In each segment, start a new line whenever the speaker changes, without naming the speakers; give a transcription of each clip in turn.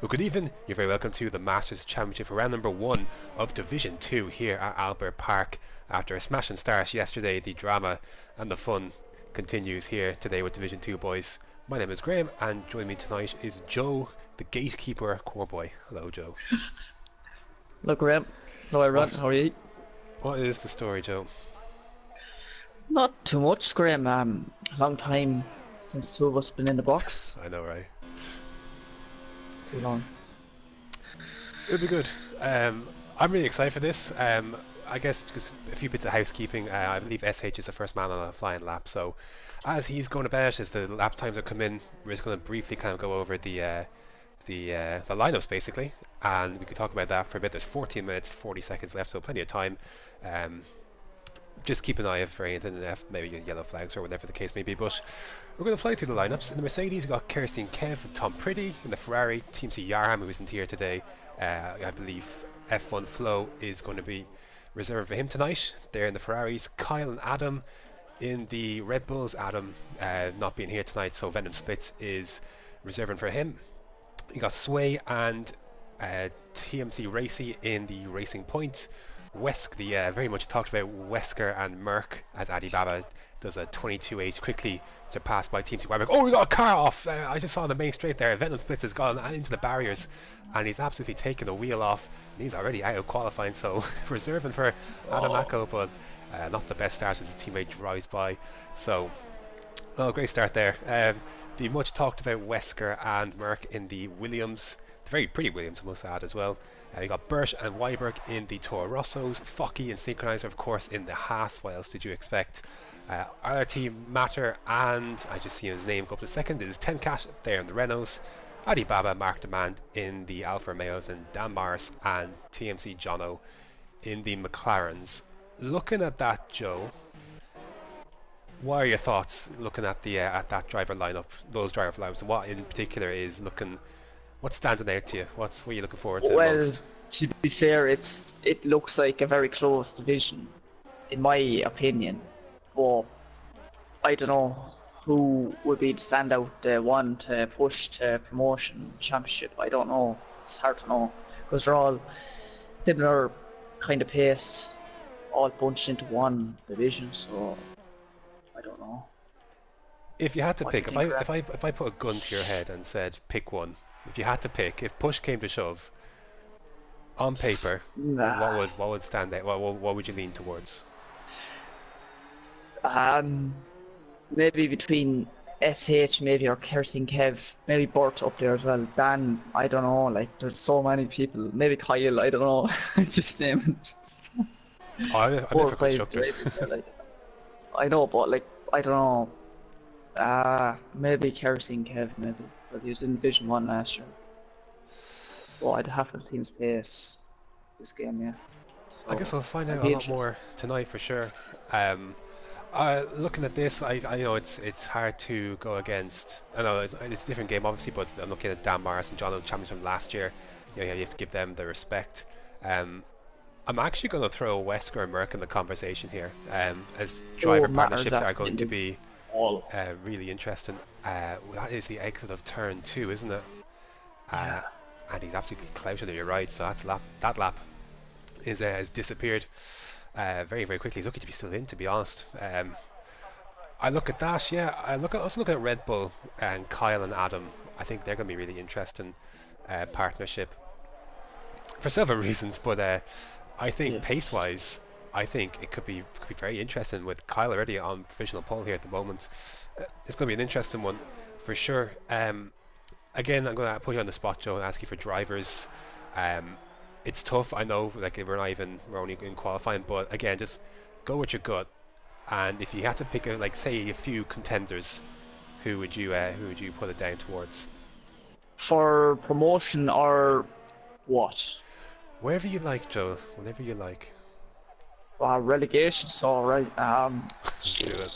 Well, good evening. You're very welcome to the Masters Championship for round number 1 of Division 2 here at Albert Park. After a smashing start yesterday, the drama and the fun continues here today with Division 2 boys. My name is Graham, and joining me tonight is Joe, the gatekeeper core boy. Hello, Joe.
Hello, Graham. Hello, everyone. How are you?
What is the story, Joe?
Not too much, Graham. A long time since two of us been in the box.
I know, right?
Too long.
It'll be good. I'm really excited for this. I guess just a few bits of housekeeping. I believe SH is the first man on a flying lap, so as he's going about, as the lap times are coming in, we're just going to briefly kind of go over the lineups basically, and we could talk about that for a bit. There's 14 minutes, 40 seconds left, so plenty of time. Just keep an eye out for anything, maybe yellow flags or whatever the case may be. But we're going to fly through the lineups. In the Mercedes, we've got Kirsty and Kev and Tom Pretty. In the Ferrari, Team C Yarham, who isn't here today. I believe F1 Flow is going to be reserved for him tonight. They're in the Ferraris. Kyle and Adam in the Red Bulls. Adam not being here tonight, so Venom Splits is reserving for him. You got Sway and TMC Racy in the Racing Points. Wesk, the very much talked about Wesker and Merck, as Adi Baba does a 22H, quickly surpassed by Team C Warburg. Oh, we got a car off! I just saw the main straight there. Venom Splits has gone into the barriers, and he's absolutely taken the wheel off. And he's already out of qualifying, so reserving for Adam Mako, but not the best start as his teammate drives by. So, great start there. The much talked about Wesker and Merck in the Williams, the very pretty Williams, I must add as well. You got Burt and Weiberg in the Toro Rossos, Focky and Synchronizer, of course, in the Haas. What else did you expect? RT Matter, and I just seen his name go up a second, is Tenkat there in the Renaults, Adi Baba, Mark Demand in the Alfa Romeos, and Dan Morris and TMC Jono in the McLarens. Looking at that, Joe, what are your thoughts looking at the at that driver lineup, those driver lineups, and what in particular is looking? What's standing out to you? What are you looking forward to most?
To be fair, it looks like a very close division, in my opinion. But I don't know who would be the standout one to push to promotion championship. I don't know. It's hard to know because they're all similar kind of paced, all bunched into one division. So I don't know.
If you had to pick, if I put a gun to your head and said pick one. If you had to pick, if push came to shove, on paper, what would stand out? What would you lean towards?
Maybe between SH, maybe, or Kerstin Kev, maybe Burt up there as well. Dan, I don't know. Like, there's so many people. Maybe Kyle, I don't know. Just name.
I'm for constructors.
Like, I know, but like, I don't know. Maybe Kerstin Kev, maybe. Because he was in Division 1 last year. Well, I'd have to see his pace this game, yeah. So,
I guess we'll find out a lot more tonight for sure. Looking at this, I know it's hard to go against. I know it's a different game, obviously, but I'm looking at Dan Morris and John, the champions from last year. You have to give them the respect. I'm actually going to throw Wesker and Merck in the conversation here, as driver partnerships are going to be really interesting. That is the exit of turn 2, isn't it?
Yeah.
And he's absolutely clouting it, you're right, so that lap has disappeared very, very quickly. He's lucky to be still in, to be honest. I look at that, yeah. I also look at Red Bull and Kyle and Adam. I think they're going to be really interesting partnership for several reasons, but I think pace-wise, I think it could be very interesting with Kyle already on provisional pole here at the moment. It's going to be an interesting one for sure. Again, I'm going to put you on the spot, Joe, and ask you for drivers. It's tough, I know. Like we're only in qualifying, but again, just go with your gut. And if you had to pick, say a few contenders, who would you put it down towards?
For promotion or what?
Wherever you like, Joe. Whatever you like.
Relegation's alright.
Do it.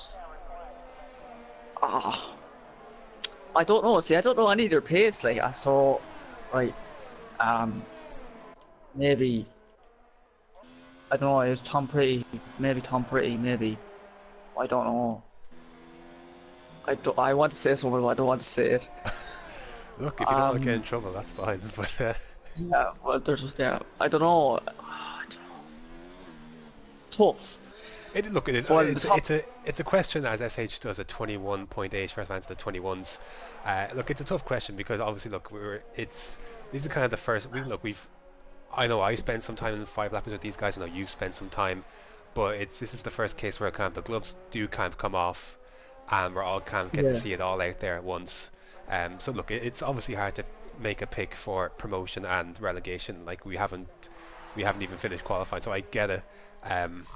I don't know. See, I don't know any of their pace. Like, I saw, right. Maybe. I don't know. It's Tom Pretty. Maybe Tom Pretty. Maybe. I don't know. I want to say something, but I don't want to say it.
Look, if you don't want to get in
Um,
trouble, that's fine. But
yeah, well, there's yeah, I don't know. Tough. Well, the top.
it's a question as SH does a 21.8 first advance to the 21s. Look, it's a tough question because obviously, look, it's these are kind of the first. We've I know I spent some time in five lappers with these guys. I know you've spent some time, but this is the first case where kind of the gloves do kind of come off, and we're all kind of getting to
Yeah,
see it all out there at once. So look, it's obviously hard to make a pick for promotion and relegation. Like we haven't even finished qualifying, so I get it. Um,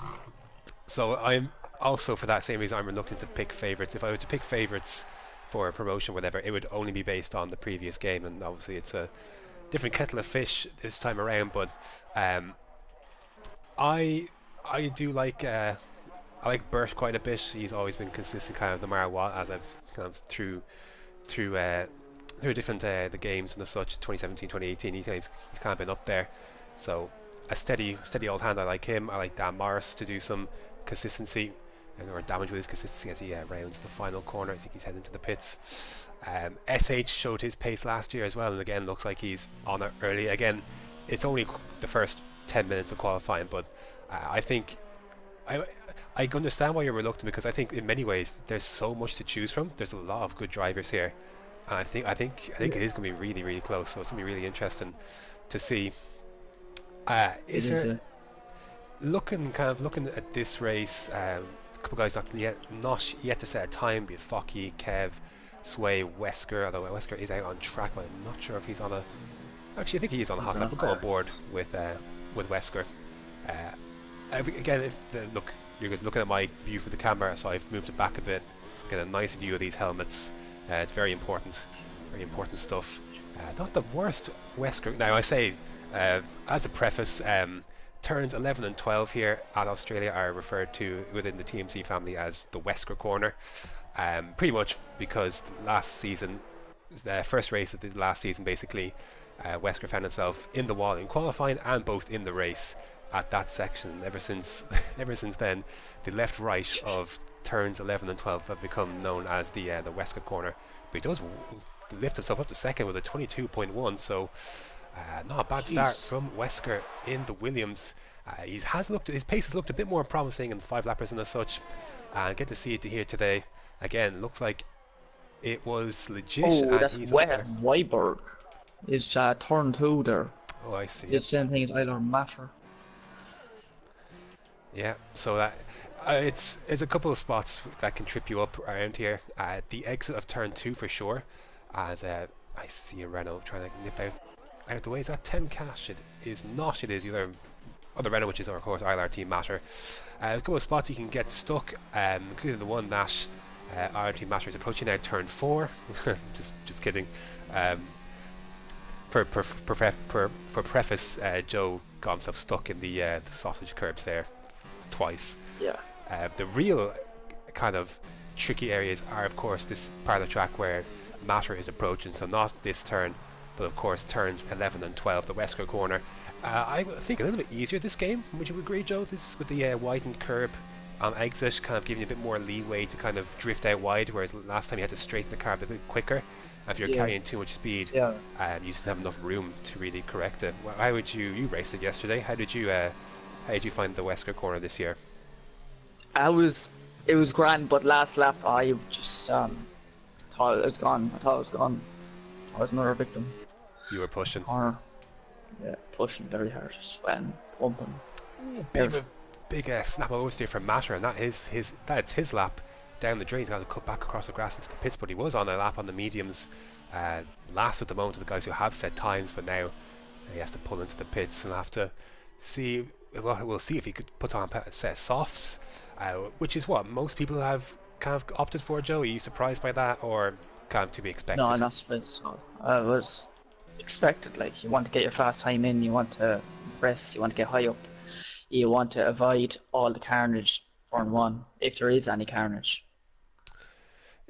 so I'm also for that same reason I'm reluctant to pick favourites. If I were to pick favourites for a promotion, whatever, it would only be based on the previous game, and obviously it's a different kettle of fish this time around. But um, I I do like I like Burt quite a bit. He's always been consistent, kind of no matter what, as I've kind of through through different the games and as such. 2017, 2018, he's kind of been up there. So a steady old hand. I like him. I like Dan Morris to do some consistency or damage with his consistency as he rounds the final corner. I think he's heading to the pits. SH showed his pace last year as well, and again looks like he's on it early. Again, it's only the first 10 minutes of qualifying, but I think I I understand why you're reluctant because I think in many ways there's so much to choose from. There's a lot of good drivers here, and I think
yeah,
it is going to be really close. So it's going to be really interesting to see.
it
Is
is.
there looking at this race? A couple guys not yet to set a time. Be it Focky, Kev, Sway, Wesker. Although Wesker is out on track, but I'm not sure if he's on a. Actually, I think he is on a
He's
hot lap.
on
We'll go on
fire.
board with Wesker. Uh, Again, look, you're looking at my view for the camera, so I've moved it back a bit. Get a nice view of these helmets. It's very important stuff. Not the worst Wesker. Now I say, as a preface, turns 11 and 12 here at Australia are referred to within the TMC family as the Wesker corner. Pretty much because last season, the first race of the last season, basically, Wesker found himself in the wall in qualifying and both in the race at that section. Ever since, ever since then, the left-right of turns 11 and 12 have become known as the Wesker corner. But he does lift himself up to second with a 22.1. So not a bad start
Jeez.
from Wesker in the Williams. His pace has looked a bit more promising in five lappers and as such. And get to see it here today. Again, looks like it was legit,
Oh,
and
that's
he's up there.
Weiberg. Is turn two there.
Oh, I see.
It's the same thing as Eiler Matter.
Yeah, so it's a couple of spots that can trip you up around here. The exit of turn two for sure, as I see a Renault trying to nip out of the way. Is that 10 cash? It is not. It is either other Renault, which is of course ILRT Matter. A couple of spots you can get stuck, including the one that ILRT Matter is approaching now, turn four. just kidding. Um, for preface, Joe got himself stuck in the sausage curbs there twice.
Yeah.
The real kind of tricky areas are, of course, this part of the track where Matter is approaching, so not this turn, but of course turns 11 and 12, the Wesker corner. I think a little bit easier this game. Would you agree, Joe? This with the widened curb exit, kind of giving you a bit more leeway to kind of drift out wide, whereas last time you had to straighten the car a bit quicker. If you're
Yeah.
carrying too much speed,
Yeah.
you just have enough room to really correct it. How would you raced it yesterday? How did you find the Wesker corner this year?
I was. It was grand, but last lap I just thought it was gone. I thought it was gone. I was another victim.
You were pushing.
Corner. Yeah, pushing very hard, sweating, pumping.
Bit of a big snap oversteer from Matter, and that's his lap down the drain. He's got to cut back across the grass into the pits, but he was on a lap on the mediums last at the moment of the guys who have set times, but now he has to pull into the pits and have to see. Well, we'll see if he could put on a set of softs, which is what most people have kind of opted for. Joe, are you surprised by that, or kind of to be
No,
expected?
not supposed to. I was expected. Like, you want to get your fast time in, you want to press, you want to get high up, you want to avoid all the carnage turn one, if there is any carnage.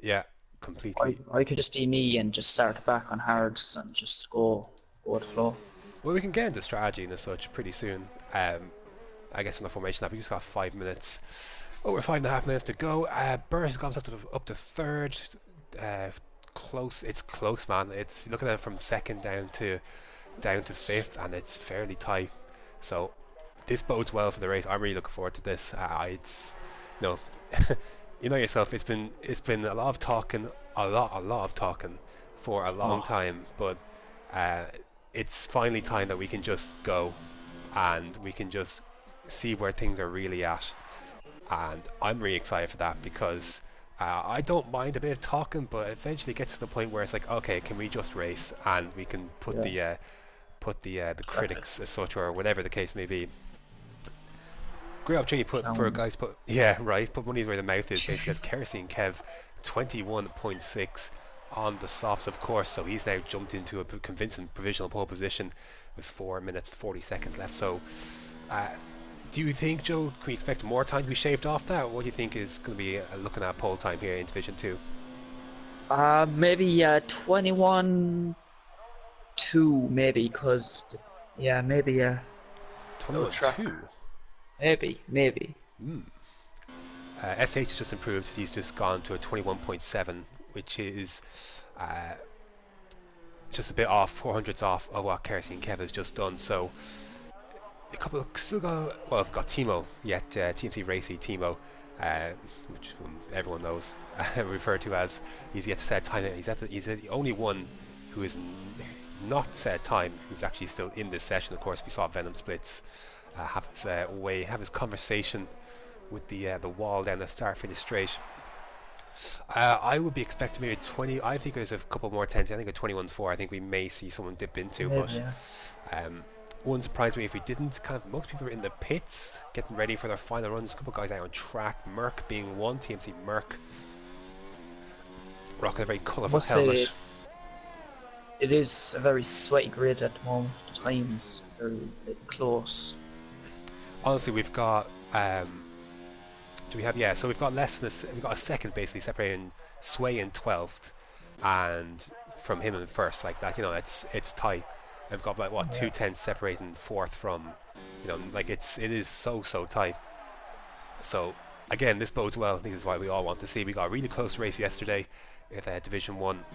Yeah,
I,
completely.
I could just be me and just start back on hards and just go with the flow.
Well, we can get into strategy and as such pretty soon. I guess on the formation lap, we just got 5 minutes, over 5.5 minutes to go. Burr has gone up to third, close. It's close, man. It's looking at it from second down to fifth, and it's fairly tight. So this bodes well for the race. I'm really looking forward to this. It's no, you know yourself. It's been a lot of talking, a lot of talking for a long
Oh,
time, but uh, it's finally time that we can just go and we can just see where things are really at. And I'm really excited for that because I don't mind a bit of talking, but eventually it gets to the point where it's like, okay, can we just race and we can put
yeah.
the
Perfect.
critics as such or whatever the case may be. Great opportunity put for guys
Sounds.
put yeah right put money where the mouth is basically as Kerosene Kev 21.6 on the softs of course, so he's now jumped into a convincing provisional pole position with 4 minutes 40 seconds left. So uh, do you think, Joe, can we expect more time to be shaved off that? What do you think is going to be looking at pole time here in Division 2?
Maybe 21 2 maybe because yeah, maybe no track.
21-2.
Maybe.
Hmm. SH has just improved. He's just gone to a 21.7, which is uh, just a bit off, 400s off of what Kerosene Kev has just done. So a couple of still got, well, I've got Timo yet, TMC Racy Timo, uh, which everyone knows, referred to as he's yet to set time. He's the only one who is not set time who's actually still in this session. Of course, we saw Venom Splits have his conversation with the wall down the start finish straight. I would be expecting maybe 20. I think there's a couple more tens. I think a 21-4. I think we may see someone dip into,
Maybe,
but
yeah.
um, wouldn't surprise me if we didn't. Kind of most people are in the pits getting ready for their final runs. A couple of guys out on track. Merck being one. TMC Merck rocking a very
I
colourful
must say
helmet.
it is a very sweaty grid at the moment. The times very close.
Honestly, we've got. Do we have? Yeah, so we've got we've got a second basically separating Sway in 12th, and from him in first like that. It's tight. We've got like what
Yeah.
2 tenths separating fourth from, like it is so tight. So again, this bodes well. I think this is why we all want to see. We got a really close race yesterday with Division 1,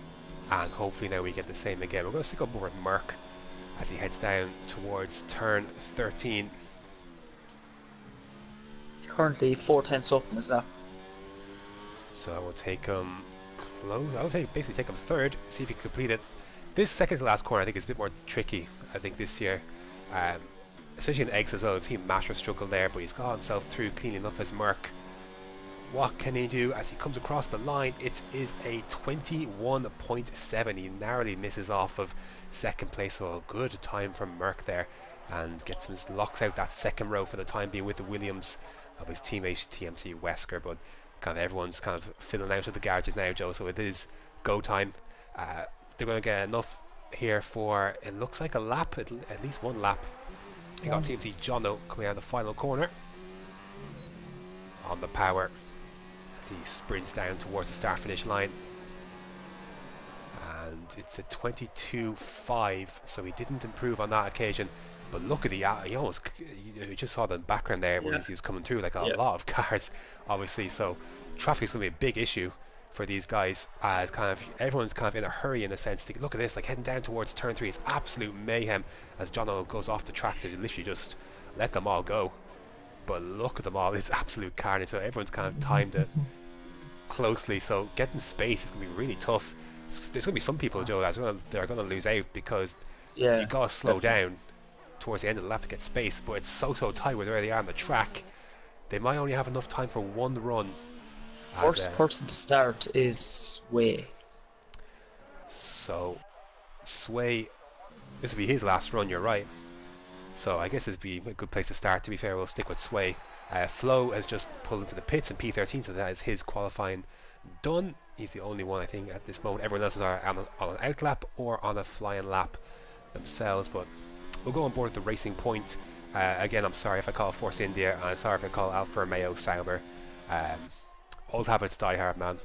and hopefully now we get the same again. We're going to stick up more with Merck as he heads down towards turn 13.
It's currently 4 tenths up in his lap.
So I will take him close. I will basically take him third, see if he can complete it. This second to last corner I think is a bit more tricky, I think, this year. Um, Especially in eggs as well. I've seen Masher struggle there, but he's got himself through clean enough as Merck. What can he do as he comes across the line? It is a 21.7. He narrowly misses off of second place, so a good time from Merck there, and locks out that second row for the time being with the Williams of his teammate TMC Wesker. But kind of everyone's kind of filling out of the garages now, Joe, so it is go time. They're going to get enough here for, it looks like a lap, at least one lap. You got
One.
TMC Jono coming out the final corner on the power as he sprints down towards the start finish line, and it's a 22.5, so he didn't improve on that occasion. But look at you just saw the background there where
Yeah.
he was coming through like a
Yeah.
lot of cars, obviously. So traffic is going to be a big issue for these guys, as kind of everyone's kind of in a hurry in a sense to look at this, like heading down towards turn 3. It's absolute mayhem as Jono goes off the track to literally just let them all go. But look at them all, it's absolute carnage. So everyone's kind of timed it closely, so getting space is going to be really tough. There's going to be some people, Joe, they're going to lose out because you
Yeah.
got to slow
Definitely.
down towards the end of the lap to get space, but it's so tight with where they are on the track. They might only have enough time for one run. As
First person to start is Way.
So Sway, this will be his last run, you're right. So I guess this would be a good place to start. To be fair, we'll stick with Sway. Flo has just pulled into the pits in P13, so that is his qualifying done. He's the only one, I think, at this moment. Everyone else is on an out lap or on a flying lap themselves, but we'll go on board the Racing Point. Again, I'm sorry if I call Force India, and I'm sorry if I call Alfa Romeo Sauber. Um, Old habits die hard, man.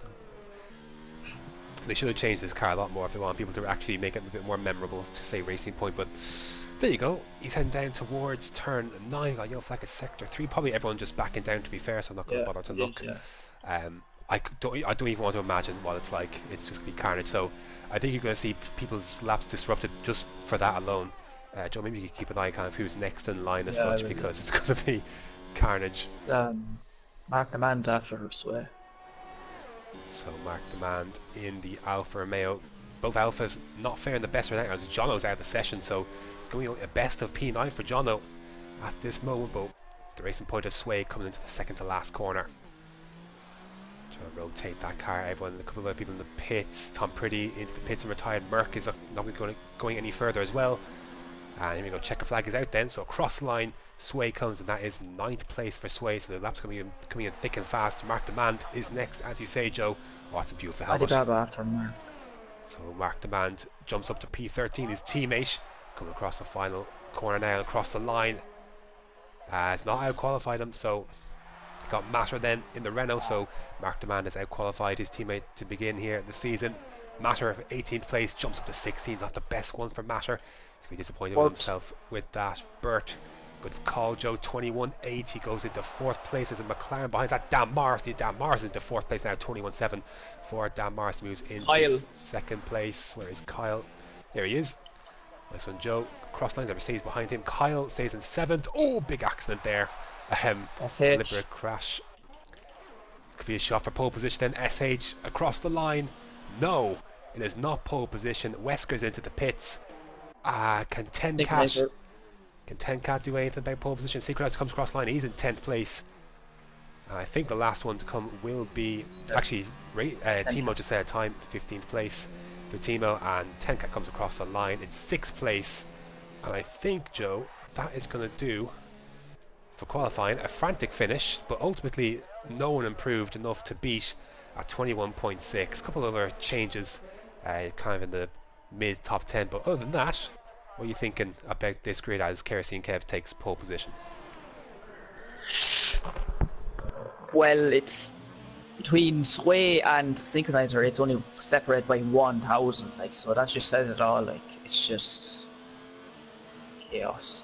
They should have changed this car a lot more if they want people to actually make it a bit more memorable to say Racing Point, but there you go. He's heading down towards turn 9. Got yellow flag at sector 3. Probably everyone just backing down, to be fair, so I'm not going to
Yeah.
bother to
It is,
look.
yeah.
I don't even want to imagine what it's like. It's just gonna be carnage. So I think you're going to see people's laps disrupted just for that alone. Joe, maybe you could keep an eye kind of who's next in line as
Yeah, I
such,
will,
because it's going to be carnage.
Mark Demand after Sway.
So Mark Demand in the Alfa Romeo. Both Alphas not faring the best right now as Jono's out of the session, so it's going a best of P9 for Jono at this moment, but the racing point of Sway coming into the second to last corner. Trying to rotate that car, everyone, a couple of other people in the pits. Tom Pretty into the pits and retired. Merck is not going any further as well. And here we go, checker flag is out then, so across the line, Sway comes, and that is 9th place for Sway, so the lap's coming in thick and fast. Mark Demand is next, as you say, Joe. Oh, that's a beautiful helmet.
Alibaba after Mark.
So Mark Demand jumps up to P13, his teammate, coming across the final corner now, across the line. Has not out-qualified him, so got Matter then in the Renault, so Mark Demand has out-qualified his teammate to begin here this season. Matter of 18th place, jumps up to 16th, not the best one for Matter. He's going to be disappointed with himself with that. Burt, good call, Joe, 21.8. He goes into 4th place as a McLaren behind that. Dan Morrison into 4th place now, 21.7 for Dan Morrison, moves into
Kyle.
2nd place. Where is Kyle? There he is. Nice one, Joe. Cross lines, Mercedes behind him. Kyle stays in 7th. Oh, big accident there. Deliberate crash. Could be a shot for pole position then. SH across the line. No, it is not pole position. Wesker's into the pits. Can 10cat do anything about pole position? Secret comes across line. He's in 10th place. I think the last one to come will be actually Timo just said time 15th place for Timo, and 10cat comes across the line in 6th place. And I think, Joe, that is going to do for qualifying. A frantic finish, but ultimately no one improved enough to beat at 21.6. A couple of other changes kind of in the mid top 10, but other than that, what are you thinking about this grid as Kerosene Kev takes pole position?
Well, it's between Sway and Synchronizer, it's only separated by 1,000, like, so that just says it all. Like, it's just chaos.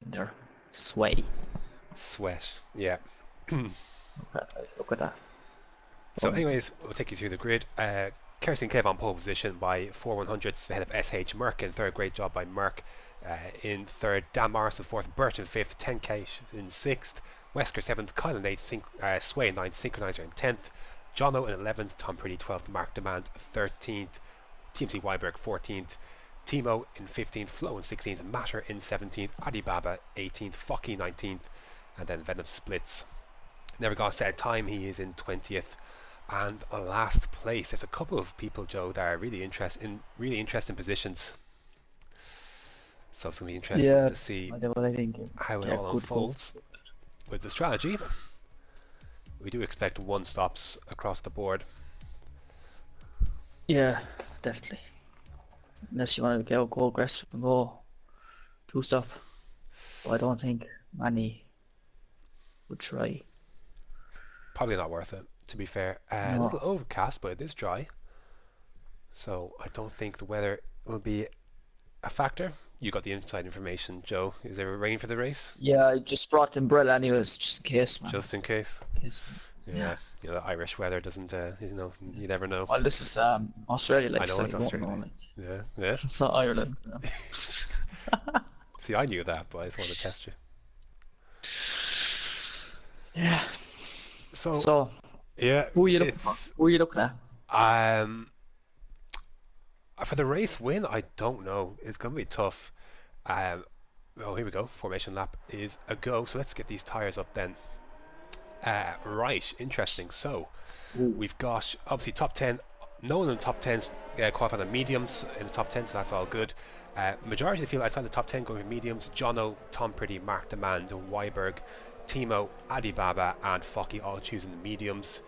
There, Sway.
Sweat, yeah.
Look at that.
So anyways, we'll take you through the grid. Kerosene Kev on pole position by 4/100ths ahead of SH. Merck in 3rd, great job by Merck. In 3rd, Dan Morrison 4th, Burt in 5th, 10K in 6th, Wesker 7th, Kyle in 8th, Sway in 9th, Synchronizer in 10th, Jono in 11th, Tom Pretty 12th, Mark Demand 13th, TMC Weiberg 14th, Timo in 15th, Flo in 16th, Matter in 17th, Adibaba 18th, Focky 19th, and then Venom splits. Never got a set time, he is in 20th. And on last place, there's a couple of people, Joe, that are really interesting positions. So it's going to be interesting to see how it all unfolds. With the strategy, we do expect 1 stops across the board.
Yeah, definitely. Unless you want to go aggressive and go 2 stop. But I don't think many would try.
Probably not worth it, to be fair. A little overcast, but it is dry. So I don't think the weather will be a factor. You got the inside information, Joe. Is there rain for the race?
Yeah, I just brought the umbrella anyways, just in case, man.
Just in case. Yeah. You know, the Irish weather doesn't, you never know.
Well, this is Australia, like,
I know
so
it's Australia. Yeah.
It's not Ireland. No.
See, I knew that, but I just wanted to test you.
Yeah.
So yeah.
Who are you looking for? Who are you looking at?
For the race win, I don't know. It's going to be tough. Oh, here we go. Formation lap is a go. So let's get these tyres up then. Right, interesting. So we've got obviously top 10. No one in the top 10 qualified on mediums in the top 10, so that's all good. Majority of the field outside the top 10 going for mediums. Jono, Tom Pretty, Mark Demand, Weiberg, Timo, Adibaba, and Focky all choosing the mediums.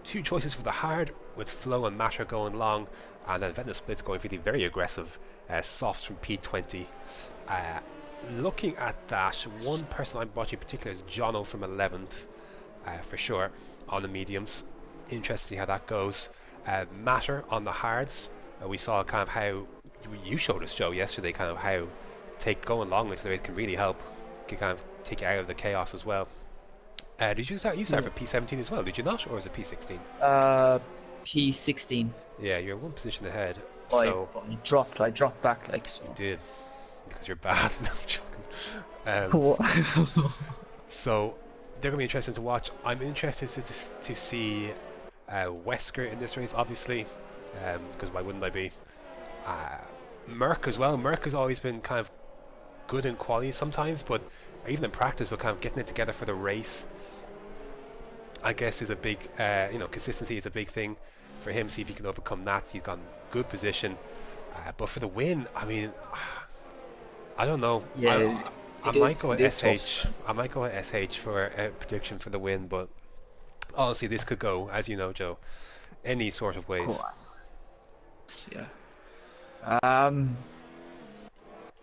2 choices for the hard, with Flo and Matter going long, and then Venom Splits going for the very aggressive softs from P20. Looking at that, one person I'm watching in particular is Jono from 11th, for sure, on the mediums. Interested to see how that goes. Matter on the hards. We saw kind of how you showed us, Joe, yesterday, kind of how going long into the race can really help, can kind of take you out of the chaos as well. Did you start? You started for P17 as well, did you not, or was it P16?
Uh, P16.
Yeah, you're one position ahead.
I,
So
I dropped back like so.
you did because you're bad. No, I'm joking.
What?
So they're going to be interesting to watch. I'm interested to see Wesker in this race, obviously, because why wouldn't I be? Uh, Merck as well. Merck has always been kind of good in quality sometimes, but even in practice, but kind of getting it together for the race, I guess, is a big, consistency is a big thing for him. See if he can overcome that. He's got good position, but for the win, I mean, I don't know.
Yeah,
I might go
it
with
is
SH.
tough.
I might go with SH for a prediction for the win, but honestly, this could go, as you know, Joe, any sort of
Go
ways.
on. Yeah. Um,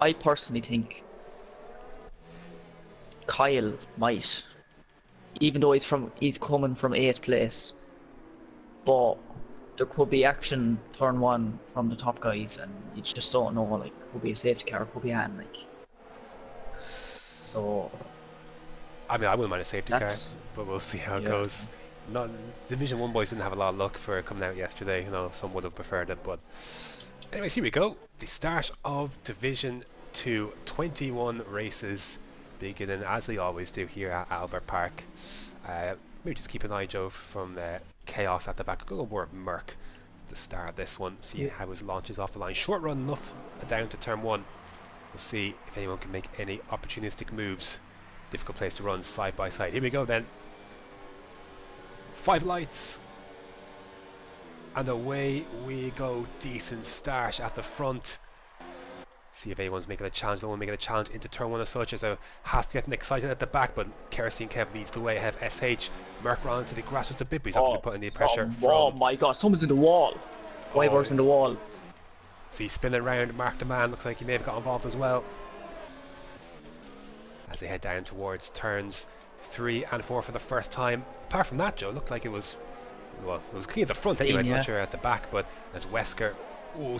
I personally think Kyle might, even though he's coming from eighth place, but there could be action turn one from the top guys, and you just don't know. Like, could be a safety car, could be an like. So
I mean, I wouldn't mind a safety car,
that's
but we'll see how it
yeah.
goes. Not Division One boys didn't have a lot of luck for coming out yesterday. You know, some would have preferred it, but anyways, here we go. The start of Division 2, 21 races beginning as they always do here at Albert Park. Maybe just keep an eye, Joe, from Chaos at the back. Go over Merck at the start of this one. See
Yeah.
how his launch is off the line. Short run enough down to turn one. We'll see if anyone can make any opportunistic moves. Difficult place to run side by side. Here we go then. 5 lights. And away we go. Decent start at the front. See if anyone's making a challenge. No one making a challenge into turn one as such. As Haas getting excited at the back, but Kerosene Kev leads the way ahead of SH. Merck round to the grass just a bit, but he's not going to put any pressure
Oh
from.
my god, someone's in the wall. Wyberg's in the wall.
See, spinning around, Mark the Man looks like he may have got involved as well. As they head down towards turns 3 and 4 for the first time. Apart from that, Joe, it looked like it was, well, it was clean at the front anyways, not sure at the back, but as Wesker,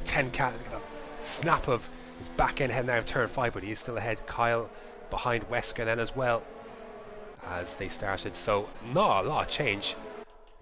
10 cat, snap of his back end heading out of turn 5, but he is still ahead. Kyle behind Wesker then as well as they started, so not a lot of change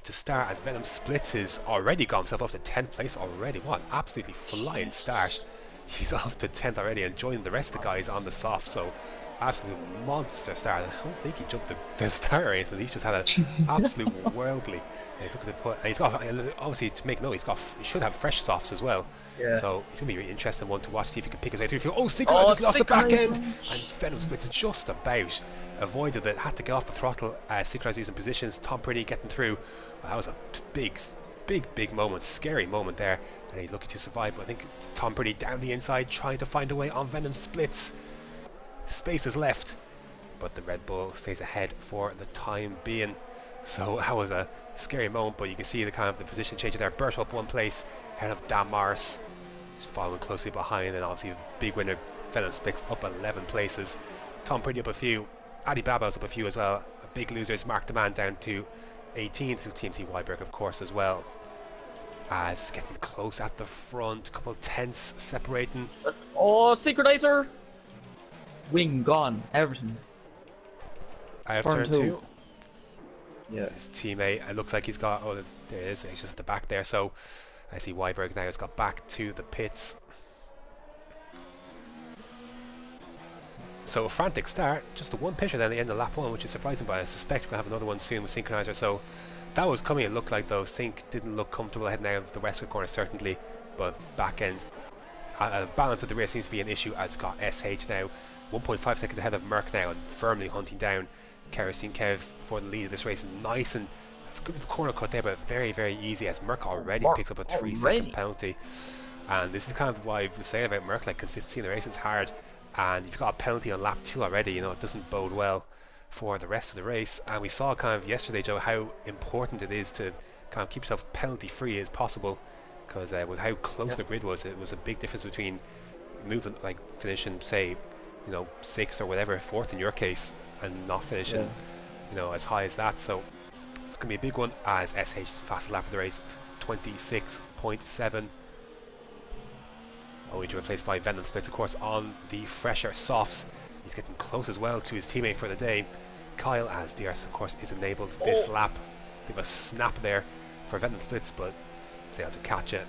to start as Venom Splits has already got himself up to 10th place already. What an absolutely flying start. He's up to 10th already and joining the rest of the guys on the soft, so absolute monster start. I don't think he jumped the start or anything. He's just had an absolute worldly. And he's looking to put. And he's got obviously to make note. He should have fresh softs as well.
Yeah.
So it's gonna be a really interesting one to watch. See if he can pick his way through. Oh, Synchronize just lost the back end, and Venom Splits just about avoided it. Had to get off the throttle. Synchronize using positions. Tom Pretty getting through. That was a big moment. Scary moment there. And he's looking to survive. But I think Tom Pretty down the inside trying to find a way on Venom Splits. Space is left, but the Red Bull stays ahead for the time being. So that was a scary moment, but you can see the kind of the position change there. Burt up one place ahead of Dan Morris, following closely behind, and obviously the big winner Venom Splits up 11 places. Tom Pretty up a few, Adi Baba's up a few as well. Big losers Mark the Man down to 18th, with TMC Weiberg of course as well. As getting close at the front, couple of tenths separating.
Oh, Synchronizer! Wing gone, everything.
I have turn 2.
Yeah.
His teammate, it looks like he's got, oh, there it is, he's just at the back there, so I see Weiberg now has got back to the pits. So a frantic start, just the one picture then at the end of lap 1, which is surprising, but I suspect we're going to have another one soon with Synchronizer, so that was coming. It looked like though Sync didn't look comfortable heading out of the westward corner certainly, but back end balance of the race seems to be an issue as got SH now 1.5 seconds ahead of Merck now and firmly hunting down Kerosene Kev for the lead of this race. Nice and good corner cut there, but very easy as Merck already picks up a 3-second penalty. And this is kind of why I was saying about Merck, like consistency in the race is hard, and if you've got a penalty on lap 2 already, you know, it doesn't bode well for the rest of the race. And we saw kind of yesterday, Joe, how important it is to kind of keep yourself penalty free as possible, because with how close the grid was, it was a big difference between moving, like finishing say, you know, 6th or whatever, 4th in your case, and not finishing, you know, as high as that. So it's going to be a big one as SH's fastest lap of the race, 26.7. Only to replace by Venom Splits, of course, on the fresher softs. He's getting close as well to his teammate for the day. Kyle, as DRS of course is enabled this lap. Bit of a snap there for Venom Splits, but he's able to catch it.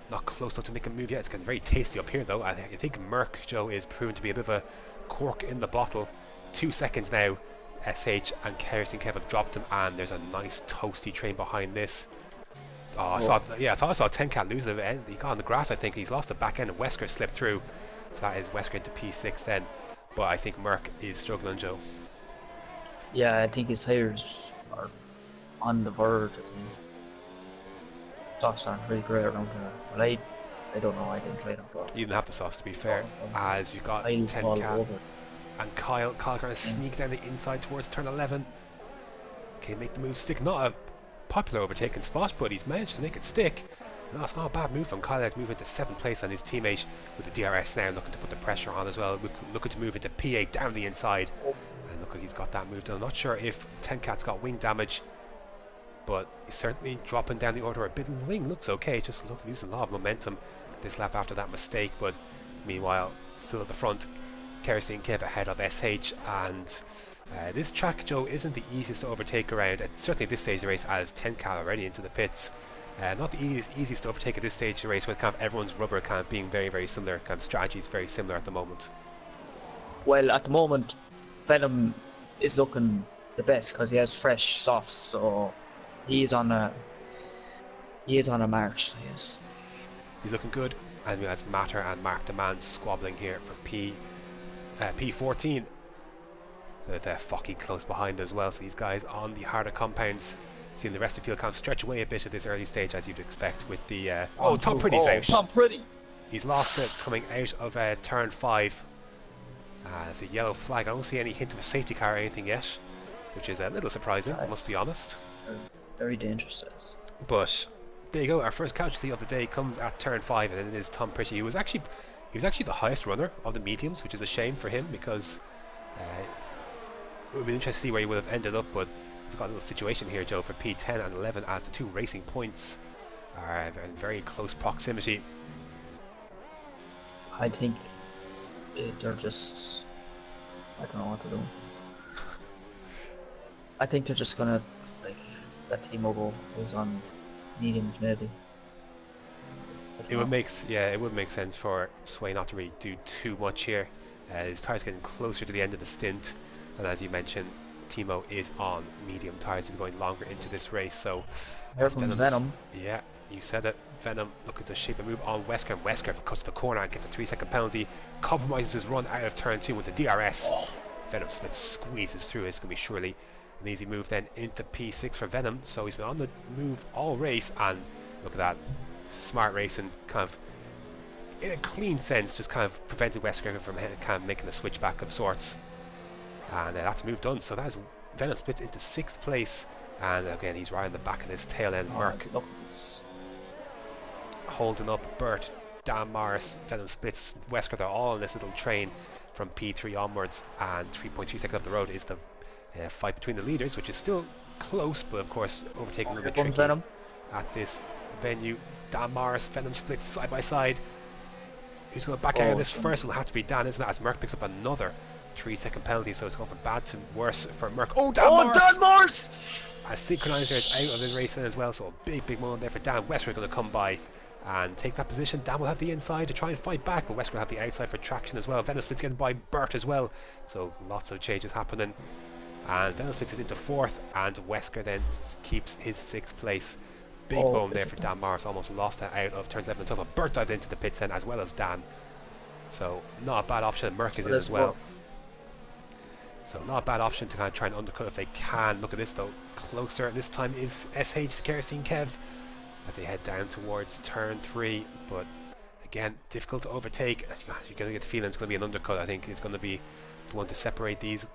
Not close enough to make a move yet. It's getting very tasty up here though. I think Merck, Joe, is proven to be a bit of a cork in the bottle. 2 seconds now. SH and Kerosene Kev have dropped him, and there's a nice toasty train behind this. Oh, I thought I saw 10 Cat lose it. He got on the grass, I think. He's lost the back end, and Wesker slipped through. So that is Wesker into P6 then. But I think Merck is struggling, Joe.
Yeah, I think his tires are on the verge. I think softs aren't really great around here. But I don't know. I didn't trade him for.
You didn't have the sauce, to be fair, as you got 10 Cat and Kyle kind of sneak down the inside towards turn 11. Okay, make the move stick. Not a popular overtaking spot, but he's managed to make it stick. No, it's not a bad move from Kyle to move into 7th place, and his teammate with the DRS now looking to put the pressure on as well, looking to move into P8 down the inside. And look like he's got that move done. I'm not sure if 10 Cat's got wing damage, but he's certainly dropping down the order a bit. The wing looks okay, just losing a lot of momentum this lap after that mistake. But meanwhile, still at the front, Kerosene Kev ahead of SH, and this track, Joe, isn't the easiest to overtake around, certainly at this stage of the race, as 10 Cat already into the pits. Not the easiest to overtake at this stage of the race, with kind of everyone's rubber kind of being very, very similar, kind of strategies very similar at the moment.
Well, at the moment, Venom is looking the best because he has fresh softs, so he is on a march. Yes,
he's looking good, and we have Matter and Mark Demand squabbling here for P14. With Focky close behind as well, so these guys on the harder compounds, seeing the rest of the field kind of stretch away a bit at this early stage, as you'd expect with the Tom Pretty's out.
Tom Pretty,
he's lost it coming out of turn 5. There's a yellow flag. I don't see any hint of a safety car or anything yet, which is a little surprising, I must be honest.
Very dangerous.
But there you go, our first casualty of the day comes at turn 5, and it is Tom Pretty. He was actually the highest runner of the mediums, which is a shame for him, because it would be interesting to see where he would have ended up. But we've got a little situation here, Joe, for P10 and 11, as the two racing points are in very close proximity.
I think they're just, I don't know what to do. I think they're just gonna, like, let T-Mobile goes on mediums maybe.
It would make sense for Sway not to really do too much here. His tyres getting closer to the end of the stint, and as you mentioned, Timo is on medium tyres and going longer into this race. So
there's Venom.
Yeah, you said it. Venom looking to shape a move on Wesker, and Wesker cuts the corner and gets a 3-second penalty, compromises his run out of turn 2 with the DRS. Venom Smith squeezes through. It's going to be surely an easy move then into P6 for Venom. So he's been on the move all race, and look at that, smart racing, kind of in a clean sense, just kind of prevented Wesker from kind of making a switchback of sorts. And that's a move done. So that's Venom splits into 6th place, and again he's right on the back of this tail end. Merck holding up Burt, Dan Morris, Venom splits, Wesker. They're all in this little train from P3 onwards, and 3.3 seconds up the road is the fight between the leaders, which is still close, but of course overtaking a little bit tricky
Venom
at this venue. Dan Morris, Venom splits side by side. Who's going to back out of this first? Will have to be Dan, isn't it? As Merck picks up another 3-second penalty, so it's going from bad to worse for Merck. Oh, Dan Morris! As Synchronizer is out of the race then as well, so a big moment there for Dan. Wesker going to come by and take that position. Dan will have the inside to try and fight back, but Wesker will have the outside for traction as well. Venom Splits getting by Burt as well, so lots of changes happening. And Venom Splits is into 4th, and Wesker then keeps his 6th place. Big boom there for Dan Morris, almost lost it out of turn 11 and 12, but Burt dived into the pits then as well as Dan. So not a bad option. Merck is in as well. So not a bad option to kind of try and undercut if they can. Look at this though, closer this time is SH to Kerosene Kev as they head down towards turn 3, but again difficult to overtake. You're going to get the feeling it's going to be an undercut. I think it's going to be the one to separate these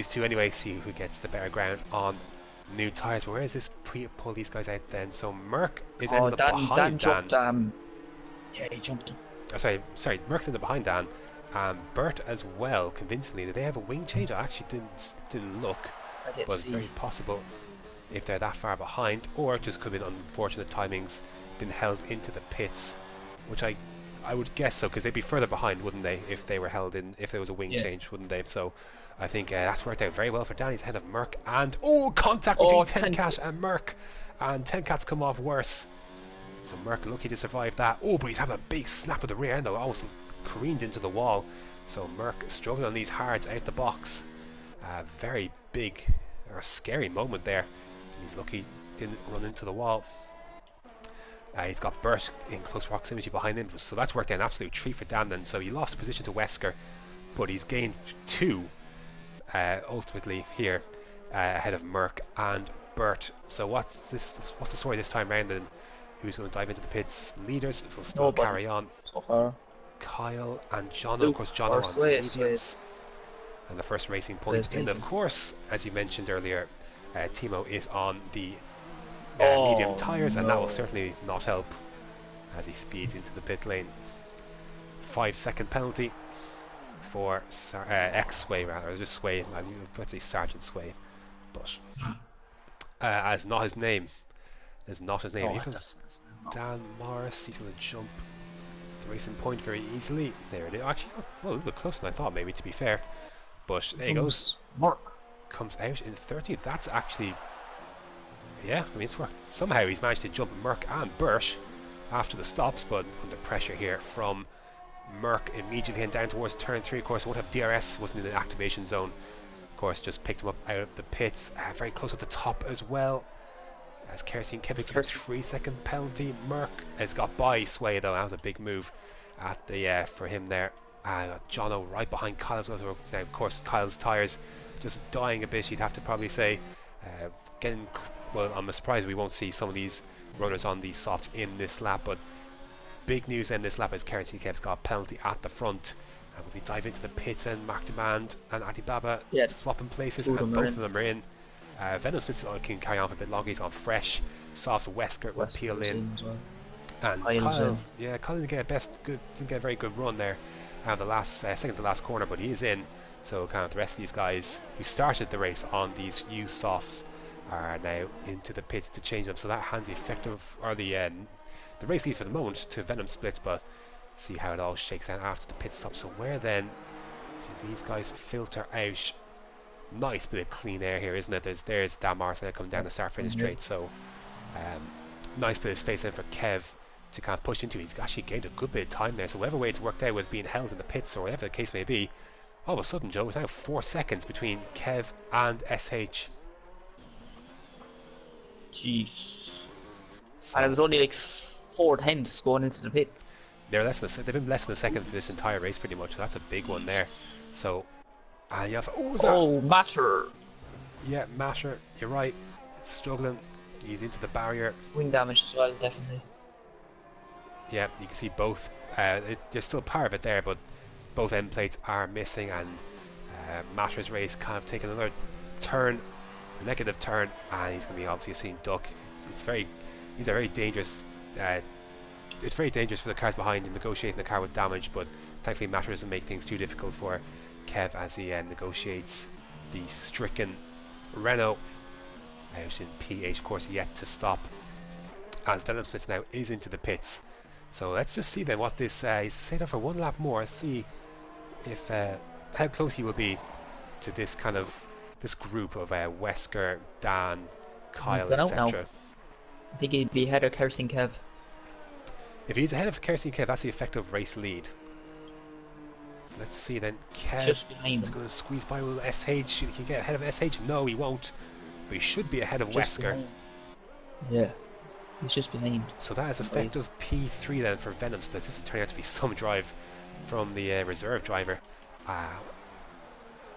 two anyway, see who gets the better ground on new tyres. But where is this pull these guys out then? So Merck is ended up behind Dan.
Yeah, he jumped him.
Sorry, Merck's ended up behind Dan. Burt as well, convincingly. Did they have a wing change? I actually didn't look, but it's very possible if they're that far behind, or it just could have been unfortunate timings, been held into the pits, which I I would guess so, because they'd be further behind, wouldn't they, if they were held in, if there was a wing
Yeah.
change, wouldn't they? So I think that's worked out very well for Danny. He's ahead of Merck, and contact between
Oh,
Tenkat and Merck, and Tenkat's come off worse. So Merck lucky to survive that. But he's having a big snap of the rear end though, almost careened into the wall. So Merck struggling on these hards out the box. Very big, or a scary moment there. He's lucky didn't run into the wall. He's got Burt in close proximity behind him, so that's worked out an absolute treat for Dan then. So he lost position to Wesker, but he's gained 2 ultimately here ahead of Merck and Burt. So what's the story this time round, and who's going to dive into the pits? Leaders will still carry on.
So far.
Kyle and Jono, of course Jono on mediums. And the first racing point in, of course, as you mentioned earlier, Timo is on the medium tyres, and that will certainly not help as he speeds into the pit lane. 5-second penalty for ex-Sway, rather, just Sway, I mean, let's say Sergeant Sway, but as not his name. Is not his name. Here comes Dan Morris. He's going to jump the racing point very easily. There it is. Actually, a little bit closer than I thought, maybe, to be fair. But there he goes.
Mark
comes out in 30th. That's actually, yeah, I mean, it's worked. Somehow he's managed to jump Merck and Burt after the stops, but under pressure here from Merck immediately heading down towards turn 3. Of course, won't have DRS, wasn't in the activation zone. Of course, just picked him up out of the pits. Very close at the top as well. As Kerosene kept it a 3-second penalty. Merck has got by Sway though. That was a big move at the for him there. Jono right behind Kyle's. Now, of course, Kyle's tyres just dying a bit. You'd have to probably say. Well, I'm surprised we won't see some of these runners on these softs in this lap. But big news in this lap is Kerosene Kev's got a penalty at the front. And will they dive into the pits, and Mark Demand and Adi Baba swapping places, and both of them are in. Venom Splits can carry on for a bit longer. He's on fresh. Softs Wesker will peel in. And Kyle, Kyle didn't get a very good run there. The last second to last corner, but he is in. So kind of the rest of these guys who started the race on these used softs are now into the pits to change them. So that hands the effective, or the race lead for the moment to Venom Splits, but see how it all shakes out after the pit stop. So where then do these guys filter out? Nice bit of clean air here, isn't it? There's Dan Morrison coming down the start finish straight. So nice bit of space then for Kev to kind of push into. He's actually gained a good bit of time there. So whatever way it's worked out with being held in the pits or whatever the case may be, all of a sudden, Joe, it's now 4 seconds between Kev and SH.
Jeez. So, and it was only like 4 tenths going into the pits.
They've been less than a second for this entire race pretty much. So that's a big one there. So
Matter.
Yeah, Matter, you're right. It's struggling. He's into the barrier.
Wing damage as well, definitely.
Yeah, you can see both. There's still part of it there, but both end plates are missing, and Matter's race kind of taking another turn, a negative turn, and he's going to be obviously seen duck. These are very dangerous. It's very dangerous for the cars behind in negotiating the car with damage, but thankfully Matter doesn't make things too difficult for Kev as he negotiates the stricken Renault out in P8, of course, yet to stop as Venom Splits now is into the pits. So let's just see then what this he's stayed up for one lap more. See if how close he will be to this kind of group of Wesker, Dan, Kyle, etc.
I think he'd be ahead of Kerosene Kev.
If he's ahead of Kerosene Kev, that's the effective race lead. So let's see then. Kev is going to squeeze by with SH. He can get ahead of SH. No, he won't. But he should be ahead of Wesker.
Behind. Yeah, he's just behind.
So that is effective P3 then for Venom Splits. This is turning out to be some drive from the reserve driver.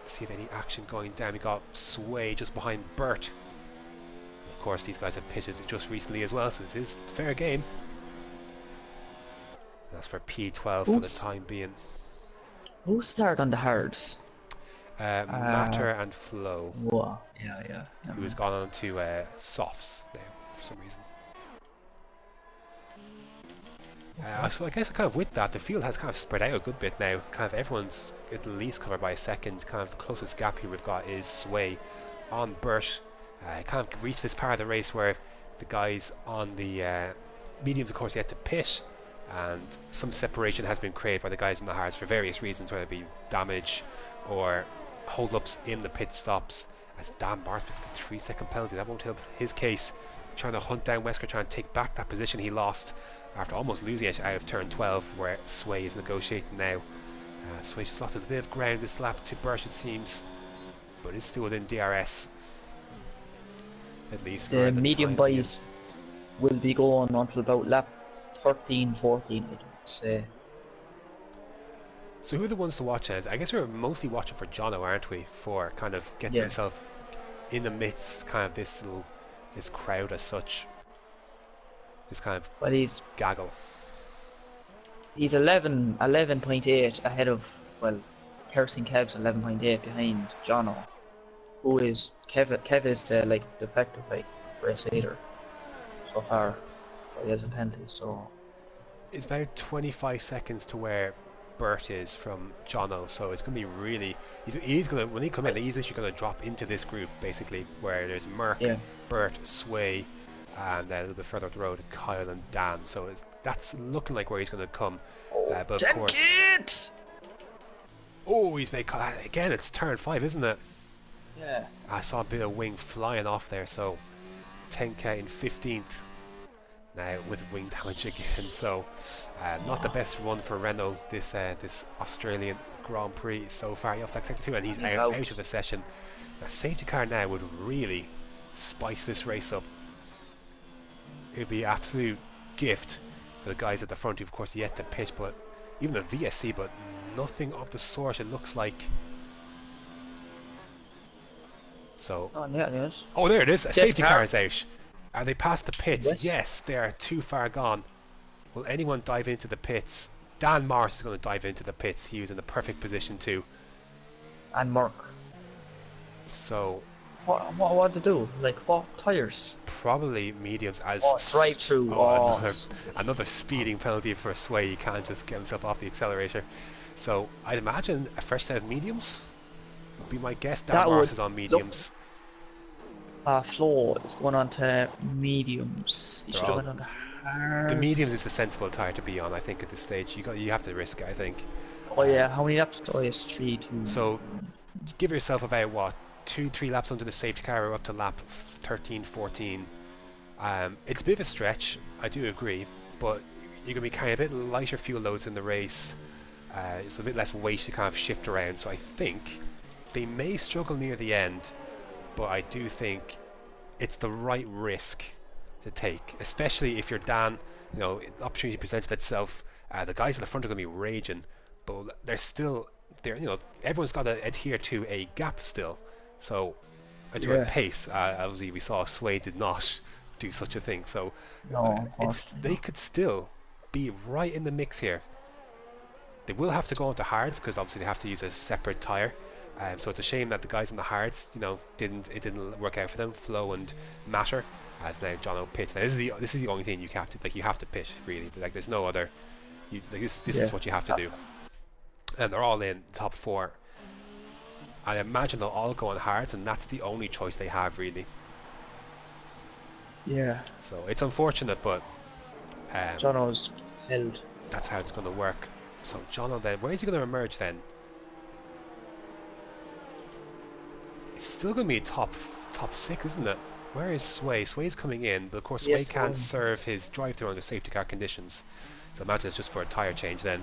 See if any action going down. We got Sway just behind Burt. Of course, these guys have pitted just recently as well, so this is fair game. That's for P12 for the time being.
Who started on the hards?
Matter and Flo.
Whoa. Yeah.
Who's gone on to softs now for some reason. So I guess kind of with that, the field has kind of spread out a good bit now. Kind of everyone's at least covered by a second. Kind of the closest gap here we've got is Sway on Burt. Kind of reached this part of the race where the guys on the mediums, of course, yet to pit. and some separation has been created by the guys in the hards for various reasons, whether it be damage or hold-ups in the pit stops. As Dan Mars picks up a 3-second penalty, that won't help his case. Trying to hunt down Wesker, trying to take back that position he lost after almost losing it out of turn 12, where Sway is negotiating now. Sway just lost a bit of ground this lap to Burt, it seems, but it's still within DRS, at least for
The
the
medium
time being.
boys will be going until about lap 13, 14, I would say.
So who are the ones to watch as? I guess we're mostly watching for Jono, aren't we? For kind of getting himself in the midst, kind of this crowd as such. This kind of gaggle.
He's 11.8 ahead of, well, Kerstin Kev's 11.8 behind Jono, who is Kev is the de facto race leader so far. He has a penalty, so
it's about 25 seconds to where Burt is from Jono, so it's going to be really. He's going to, when he come in, he's actually going to drop into this group basically, where there's Merck, Burt, Sway, and a little bit further up the road, Kyle and Dan. So that's looking like where he's going to come. But of course, he's made again. It's turn 5, isn't it?
Yeah.
I saw a bit of wing flying off there. So 10k in 15th now with wing damage again. So not the best run for Renault this Australian Grand Prix so far. He off that sector 2, and he's out of the session. A safety car now would really spice this race up. It'd be an absolute gift for the guys at the front, who of course yet to pitch, but even the VSC, but nothing of the sort it looks like. So there it is. A safety car is out. Are they past the pits? Yes, they are too far gone. Will anyone dive into the pits? Dan Morris is going to dive into the pits. He was in the perfect position too.
And Mark.
So
what to do? Like what tires?
Probably mediums as
drive through.
Another speeding penalty for Sway. He can't just get himself off the accelerator. So I'd imagine a fresh set of mediums would be my guess. Dan Morris is on mediums.
Flo is going on to mediums. He should have went on to hards.
The mediums is the sensible tire to be on, I think, at this stage. You have to risk it, I think.
Oh yeah, how many laps? Oh, it's 3, 2.
So give yourself about what, 2-3 laps under the safety car, or up to lap 13, 14. It's a bit of a stretch, I do agree, but you're going to be carrying a bit lighter fuel loads in the race. It's a bit less weight to kind of shift around, so I think they may struggle near the end, but I do think it's the right risk to take, especially if you're Dan. You know, the opportunity presents itself. The guys at the front are going to be raging, but everyone's got to adhere to a gap still. So, to a pace. Obviously, we saw Sway did not do such a thing. So, they could still be right in the mix here. They will have to go into hards because obviously they have to use a separate tire. So it's a shame that the guys in the hards, it didn't work out for them. Flo and Matter, as now Jono pits. Now this is the only thing you have to you have to pit really. Like there's no other. This is what you have to do. And they're all in the top 4. I imagine they'll all go on hards, and that's the only choice they have really.
Yeah.
So it's unfortunate, but
Jono's held.
That's how it's going to work. So Jono then, where is he going to emerge then? It's still going to be top 6, isn't it? Where is Sway? Sway's coming in, but of course Sway can't serve his drive-through under safety car conditions. So imagine it's just for a tyre change then.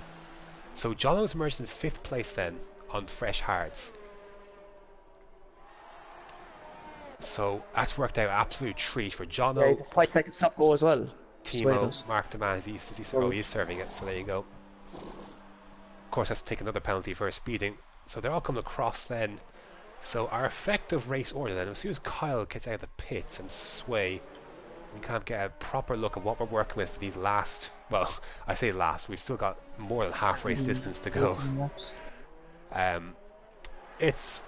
So Jono's emerged in 5th place then on fresh hards. So that's worked out absolute treat for Jono.
Yeah, he's a 5-second stop go as well.
Timo, Mark Deman, he is serving it, so there you go. Of course, that's take another penalty for speeding. So they're all coming across then. So our effective race order then, as soon as Kyle gets out of the pits and Sway, we kind of get a proper look at what we're working with for these last, well, I say last, we've still got more than half race distance to go. It's,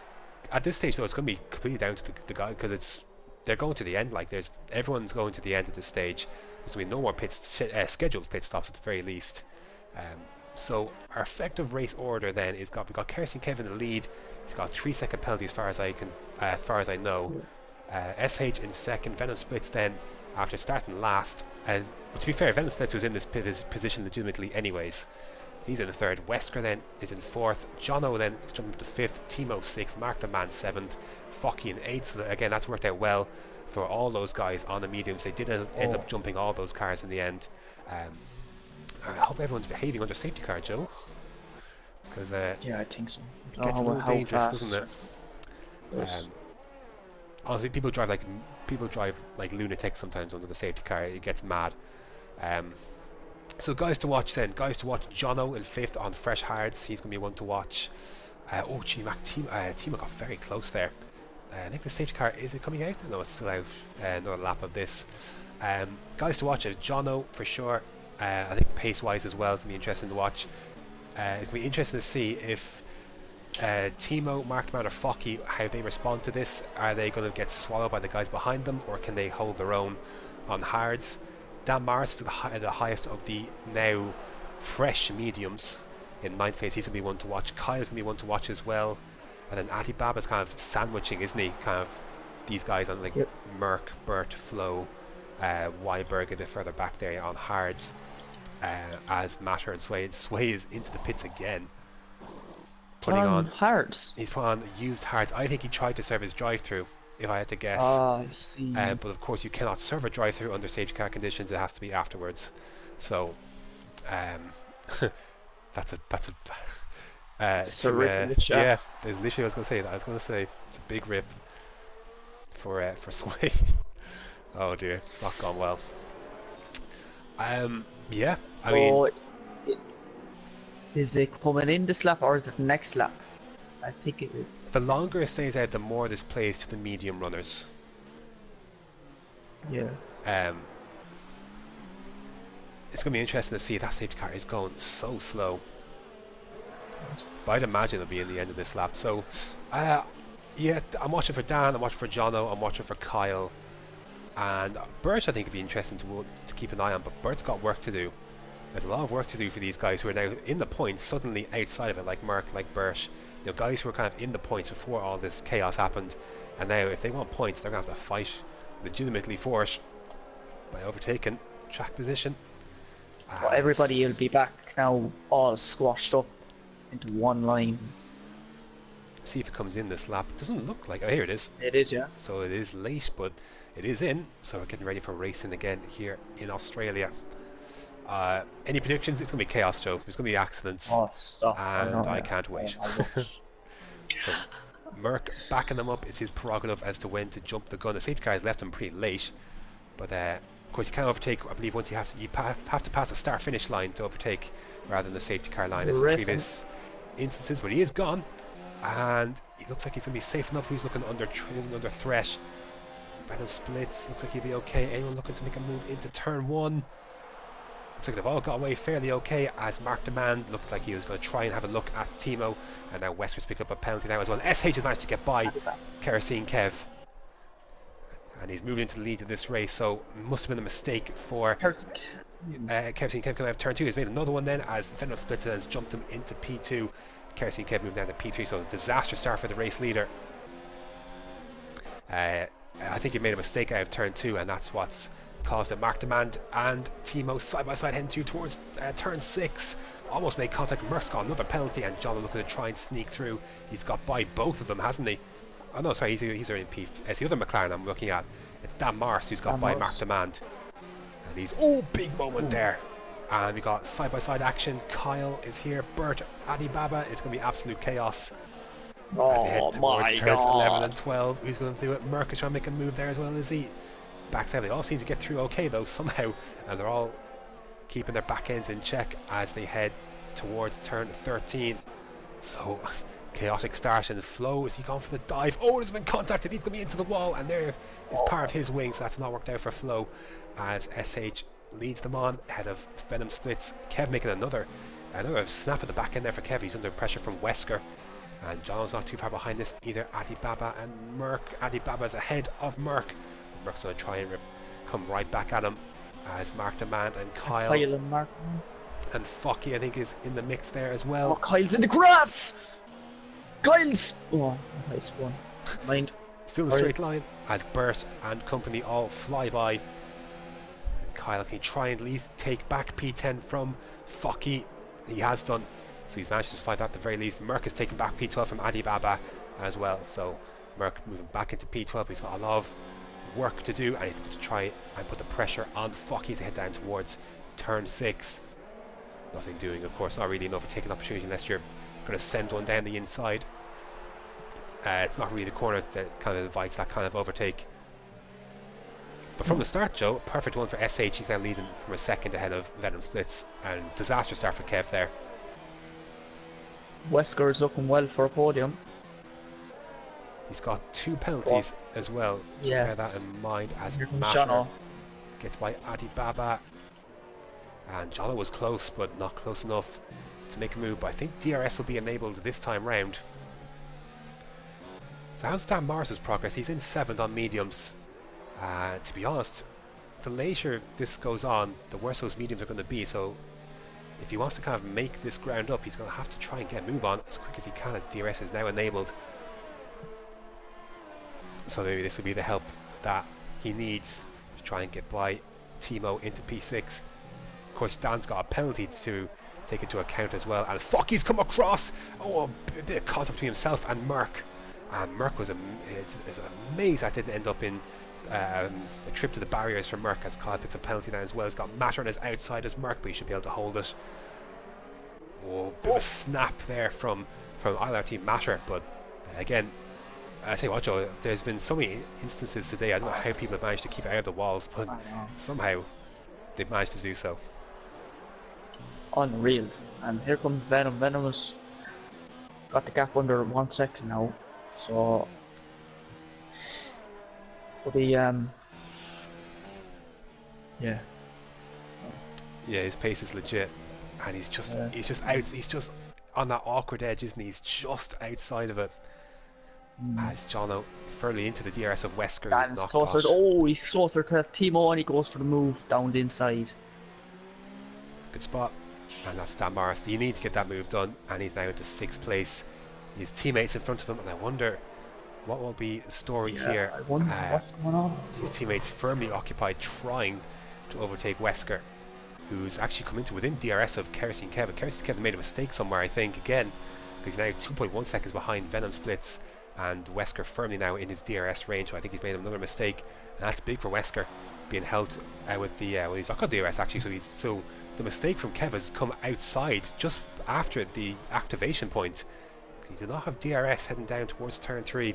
at this stage though, it's going to be completely down to the guy, because they're going to the end, like everyone's going to the end at this stage. There's going to be no more scheduled pit stops at the very least. So our effective race order then we've got Kerstin Kev in the lead. He's got 3-second penalty as far as I know. SH in second. Venom Splits then after starting last. As to be fair, Venom Splits was in this position legitimately anyways. He's in the third. Wesker then is in fourth. Jono then is jumping to fifth. Timo sixth. Mark the Man seventh. Focky in eighth. So again, that's worked out well for all those guys on the mediums. They did end up jumping all those cars in the end. I hope everyone's behaving under safety car, Joe. Because
yeah, I think so.
It gets a little dangerous, doesn't it? Honestly, people drive like lunatics sometimes under the safety car. It gets mad. So guys to watch then. Guys to watch: Jono in fifth on fresh hards. He's gonna be one to watch. Oh, gee, Timo got very close there. I think the safety car, is it coming out? No, it's still out. Another lap of this. Guys to watch is Jono for sure. I think pace-wise as well, it's gonna be interesting to watch. It's gonna be interesting to see if Timo, Markman, or Focky, how they respond to this. Are they going to get swallowed by the guys behind them, or can they hold their own on hards? Dan Mars is the highest of the now fresh mediums in ninth place. He's going to be one to watch. Kyle's going to be one to watch as well. And then Adi Baba's kind of sandwiching, isn't he? Kind of these guys on like Merck, Bert, Flo, Weiberg a bit further back there on hards. As Matter and Sway is into the pits again. Putting on
hards.
He's put on used hards. I think he tried to serve his drive-through, if I had to guess.
I see.
But of course, you cannot serve a drive-through under safety car conditions. It has to be afterwards. So, that's a
rip in the chat.
Yeah, there's literally what I was going to say. That I was going to say it's a big rip for Sway. Oh dear, it's not gone well. Yeah, I mean.
Is it coming in this lap or is it the next lap? I think it is.
The longer it stays out, the more this plays to the medium runners.
Yeah.
It's going to be interesting to see. That safety car is going so slow. But I'd imagine it'll be in the end of this lap. So, yeah, I'm watching for Dan, I'm watching for Jono, I'm watching for Kyle. And Bert, I think, would be interesting to keep an eye on. But Bert's got work to do. There's a lot of work to do for these guys who are now in the points, suddenly outside of it, like Merck, like Bert. You know, guys who were kind of in the points before all this chaos happened, and now if they want points, they're going to have to fight legitimately for it by overtaking track position.
Well, everybody will be back now, all squashed up into one line.
See if it comes in this lap. It doesn't look like. Oh, here it is.
It is, yeah.
So it is late, but it is in. So we're getting ready for racing again here in Australia. Any predictions? It's going to be chaos, Joe. There's going to be accidents.
Oh, stop.
And I can't wait. So, Merck backing them up. It's his prerogative as to when to jump the gun. The safety car has left him pretty late. But, of course, you can't overtake. I believe once you have to pass the start-finish line to overtake rather than the safety car line as in previous instances. But he is gone. And he looks like he's going to be safe enough. Who's looking under threat? Venom Splits. Looks like he'll be okay. Anyone looking to make a move into turn one? Looks like they've all got away fairly okay, as Mark Demand looked like he was going to try and have a look at Timo, and now Wesker's picked up a penalty now as well. SH has managed to get by Kerosene Kev, and he's moving into the lead of this race, so it must have been a mistake for Kerosene Kev coming out of turn 2. He's made another one then, as Venom Splits has jumped him into P2. Kerosene Kev moved down to P3, so a disaster start for the race leader. I think he made a mistake out of turn 2, and that's what's caused a Mark Demand and Timo side by side heading towards turn 6. Almost made contact. Merck's got another penalty, and John looking to try and sneak through. He's got by both of them, hasn't he? Oh no, sorry, he's already in P. It's the other McLaren I'm looking at. It's Dan Mars who's got by Mark Demand, and he's big moment there. And we got side by side action. Kyle is here. Bert, Adi Baba. It's going to be absolute chaos. As they head towards turns 11 and 12. Who's going to do it? Merck is trying to make a move there as well, is he? Backside. They all seem to get through okay though somehow, and they're all keeping their back ends in check as they head towards turn 13. So chaotic start, and Flo, is he going for the dive? Oh, he's been contacted. He's going to be into the wall, and there is part of his wing, so that's not worked out for Flo as SH leads them on ahead of Venom Splits. Kev making another snap at the back end there for Kev. He's under pressure from Wesker, and John's not too far behind this either. Adi Baba and Merck. Adi Baba's ahead of Merck. Merck's going to try and come right back at him as Mark Demand and Kyle
and Mark
and Focky, I think, is in the mix there as well.
Oh, Kyle's in the grass! Kyle's... Oh, nice one. Mind.
Still a straight line as Bert and company all fly by Kyle, can he try and at least take back P10 from Focky? He has done, so he's managed to find out at the very least. Merck has taken back P12 from Adi Baba as well, so Merck moving back into P12. He's got a lot of work to do, and he's going to try and put the pressure on Focky to head down towards turn 6. Nothing doing, of course, not really an overtaking opportunity unless you're going to send one down the inside. It's not really the corner that kind of invites that kind of overtake. But from the start, Joe, perfect one for SH. He's now leading from a second ahead of Venom Splits, and disaster start for Kev there.
Wesker is looking well for a podium.
He's got 2 penalties as well, so bear that in mind as Masher gets by Adi Baba. And Jono was close, but not close enough to make a move. But I think DRS will be enabled this time round. So how's Dan Morris's progress? He's in 7th on mediums. To be honest, the later this goes on, the worse those mediums are going to be. So if he wants to kind of make this ground up, he's going to have to try and get a move on as quick as he can, as DRS is now enabled. So maybe this will be the help that he needs to try and get by Timo into P6. Of course, Dan's got a penalty to take into account as well, and Focky's come across. Oh, a bit of contact between himself and Merck. And Merck was amazed that didn't end up in a trip to the barriers for Merck, as Kyle picks a penalty now as well. He's got Matter on his outside as Merck, but he should be able to hold it. Oh, bit of a snap there from either team Matter, but again, I tell you what, Joe, there's been so many instances today. I don't know how people have managed to keep it out of the walls, but somehow they've managed to do so.
Unreal. And here comes Venom. Venom has got the gap under 1 second now, so for the yeah,
his pace is legit, and he's just on that awkward edge, isn't he? He's just outside of it. As Jono firmly into the DRS of Wesker.
And he's closer. Oh, he's closer to Timo, and he goes for the move down the inside.
Good spot. And that's Dan Morris. You need to get that move done, and he's now into 6th place. His teammates in front of him, and I wonder what will be the story here.
I wonder what's going on.
His teammates firmly occupied trying to overtake Wesker, who's actually come into within DRS of Kerosene Kevin. Kerosene Kevin made a mistake somewhere, I think, again, because he's now 2.1 seconds behind Venom Splits, and Wesker firmly now in his DRS range, so I think he's made another mistake, and that's big for Wesker, being held with the well, he's not got DRS actually, so the mistake from Kev has come outside just after the activation point. He did not have DRS heading down towards turn 3.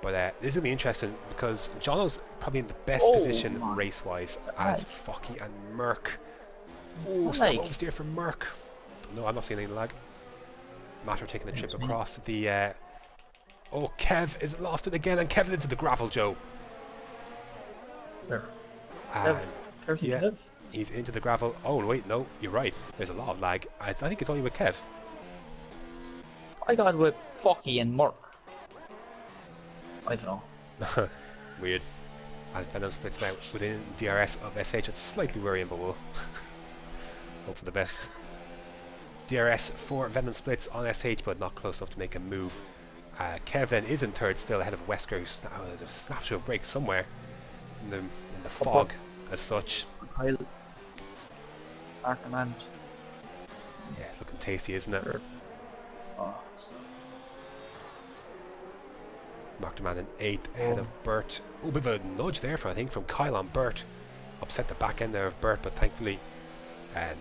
But this will be interesting because Jono's probably in the best position race-wise as Focky and Merck. Oh, stop oversteer from Merck. No, I'm not seeing any lag. Matter taking the trip across the... Oh, Kev is lost it again, and Kev's into the gravel, Joe.
There.
Yeah, he's into the gravel. Oh, wait, no, you're right. There's a lot of lag. I think it's only with Kev.
I got with Focky and Merck. I don't know.
Weird. As Venom Splits now within DRS of SH, it's slightly worrying, but we'll hope for the best. DRS for Venom Splits on SH, but not close enough to make a move. Kev then is in 3rd, still ahead of Wesker, who's snapped to a break somewhere in the fog as such.
Our command.
Yeah, it's looking tasty, isn't it? Mark the man in 8th ahead of Bert. Oh, bit of a nudge there I think from Kyle on Bert. Upset the back end there of Bert, but thankfully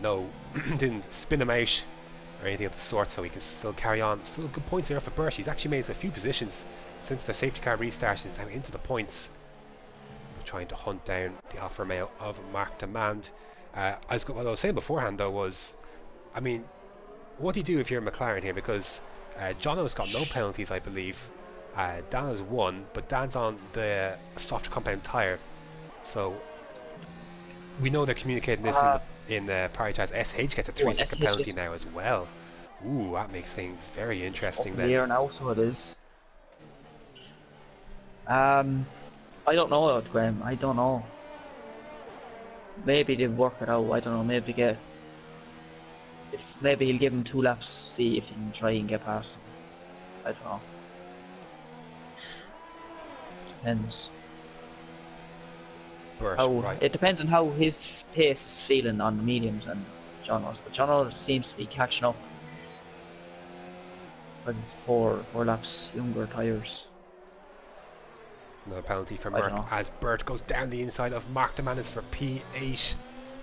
no, didn't spin him out or anything of the sort, so he can still carry on. Still good points there for Bert. He's actually made a few positions since the safety car restart. He's now into the points. We're trying to hunt down the Alfa Romeo of Mark Demand. What I was saying beforehand though was, I mean, what do you do if you're McLaren here? Because Jono's got no penalties, I believe. Dan has 1, but Dan's on the softer compound tyre, so we know they're communicating this in the prioritised. SH gets a 3-second penalty now as well. Ooh, that makes things very interesting then.
Here now, so it is. I don't know, Graham. I don't know. Maybe they work it out. I don't know. Maybe maybe he'll give him 2 laps. See if he can try and get past. I don't know. Depends.
Burt,
how
right.
it depends on how his pace is feeling on the mediums and Jono's. But Jono seems to be catching up with his four laps younger tyres.
Another penalty for
I don't
Merck
know.
as Burt goes down the inside of Mark de Man is for P8.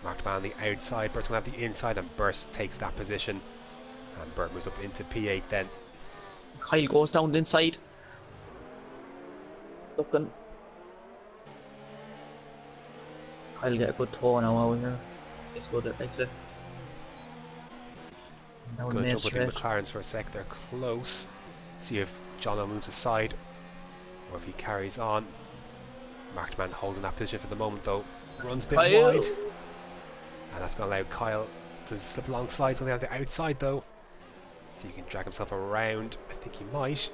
Mark de Man on the outside, Burt's going to have the inside, and Burt takes that position. And Burt moves up into P8 then.
Kyle goes down the inside. Looking. Kyle get a good toe now out here. It's good at exit.
Good jump with the McLarens for a sec, they're close. See if Jono moves aside or if he carries on. Mark de Man holding that position for the moment though. Runs a bit wide. And that's going to allow Kyle to slip alongside. He's only on the outside though. See if he can drag himself around. I think he might.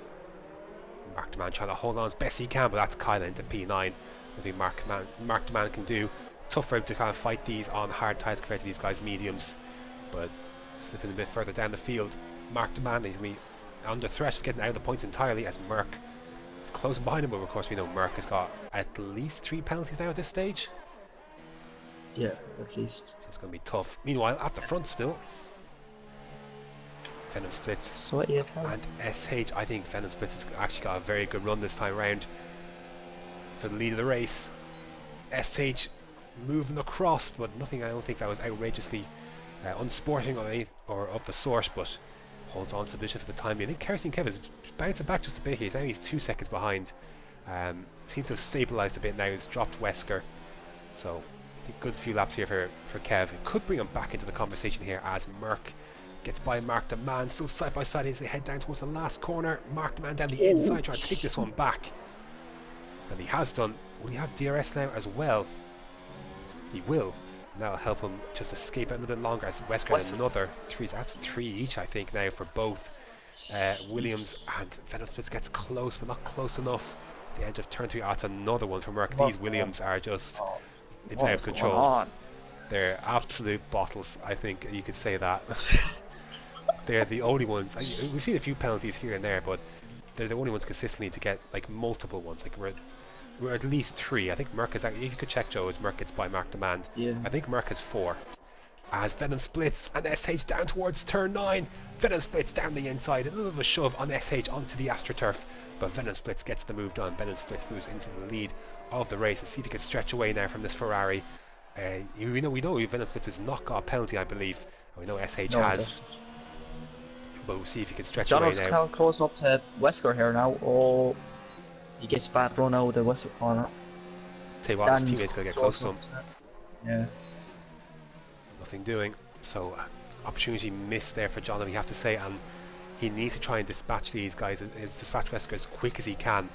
Mark de Man trying to hold on as best he can, but that's Kyle into P9. I think Mark de Man can do. Tough for him to kind of fight these on hard tyres compared to these guys' mediums. But slipping a bit further down the field. Mark de Man, he's going to be under threat of getting out of the points entirely as Merck is close behind him, but of course we know Merck has got at least 3 penalties now at this stage.
Yeah, at least.
So it's going to be tough. Meanwhile, at the front still, Venom Splits and SH. I think Venom Splits has actually got a very good run this time round for the lead of the race. SH moving across, but nothing. I don't think that was outrageously unsporting or of the sort, but holds on to the position for the time being. I think Kerosene Kev is bouncing back just a bit here. He's 2 seconds behind. Seems to have stabilised a bit now. He's dropped Wesker, so I think good few laps here for Kev. It could bring him back into the conversation here as Merck gets by Mark de Man, still side by side as they head down towards the last corner. Mark de Man down the inside trying to take this one back, and he has done. Will he have DRS now as well? He will. That'll help him just escape a little bit longer as Wesker has another 3. That's 3 each I think now for both Williams, and Venom Splits gets close but not close enough. The edge of turn 3. That's another one for Merck. These Williams are just, it's out of control. They're absolute bottles, I think you could say that. They're the only ones. We've seen a few penalties here and there, but they're the only ones consistently to get like multiple ones. Like we're at least 3. I think Merck is, if you could check Joe, as Merck gets by Mark de Man.
Yeah.
I think Merck has 4. As Venom Splits and SH down towards turn 9. Venom Splits down the inside. A little bit of a shove on SH onto the AstroTurf, but Venom Splits gets the move done. Venom Splits moves into the lead of the race. Let's see if he can stretch away now from this Ferrari. We know Venom Splits has not got a penalty, I believe. We know SH has. But we'll see if he can stretch away now.
Jono's close up to Wesker here now. Oh, he gets bad run out of the Wesker corner.
Tell you what, his teammate's going to get close to him.
Yeah.
Nothing doing. So, opportunity missed there for Jono, you have to say, and he needs to try and dispatch these guys, dispatch Wesker as quick as he can,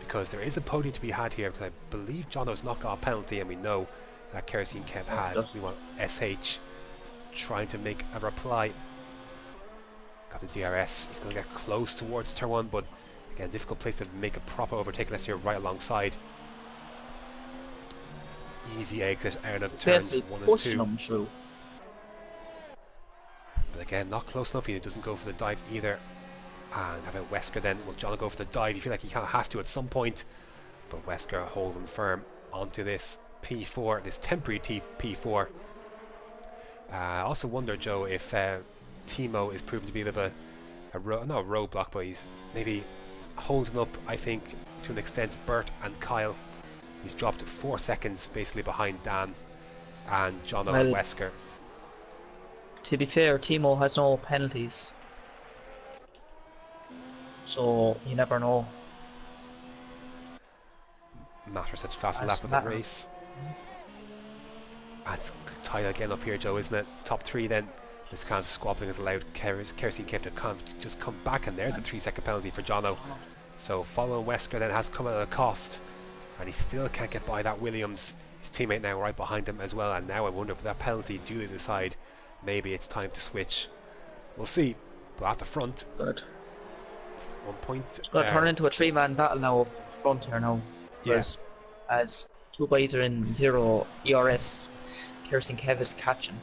because there is a podium to be had here, because I believe Jono's not got a penalty, and we know that Kerosene Kev has. We want SH trying to make a reply. Got the DRS. He's going to get close towards turn 1, but again, difficult place to make a proper overtake unless you're right alongside. Easy exit out of turns 1 and 2.
Him through.
But again, not close enough. He doesn't go for the dive either. And how about Wesker then? Will John go for the dive? You feel like he kind of has to at some point, but Wesker holding firm onto this P4, this temporary P4. I also wonder, Joe, if Timo is proven to be a bit of not a roadblock, but he's maybe holding up, I think, to an extent, Burt and Kyle. He's dropped 4 seconds basically behind Dan and Jono and Wesker.
To be fair, Timo has no penalties, so you never know.
Matter sets fast lap of the race. It's tight again up here, Joe, isn't it? Top 3 then. This kind of squabbling has allowed Kerosene Kev to kind of just come back, and there's a 3-second penalty for Jono. So following Wesker then has come at a cost, and he still can't get by that Williams. His teammate now right behind him as well, and now I wonder if that penalty, do they decide maybe it's time to switch? We'll see. But at the front,
good.
1 point.
It's going to turn into a 3-man battle now up front here now.
Yes.
As 2 bites are in 0 ERS, Kerosene Kev is catching.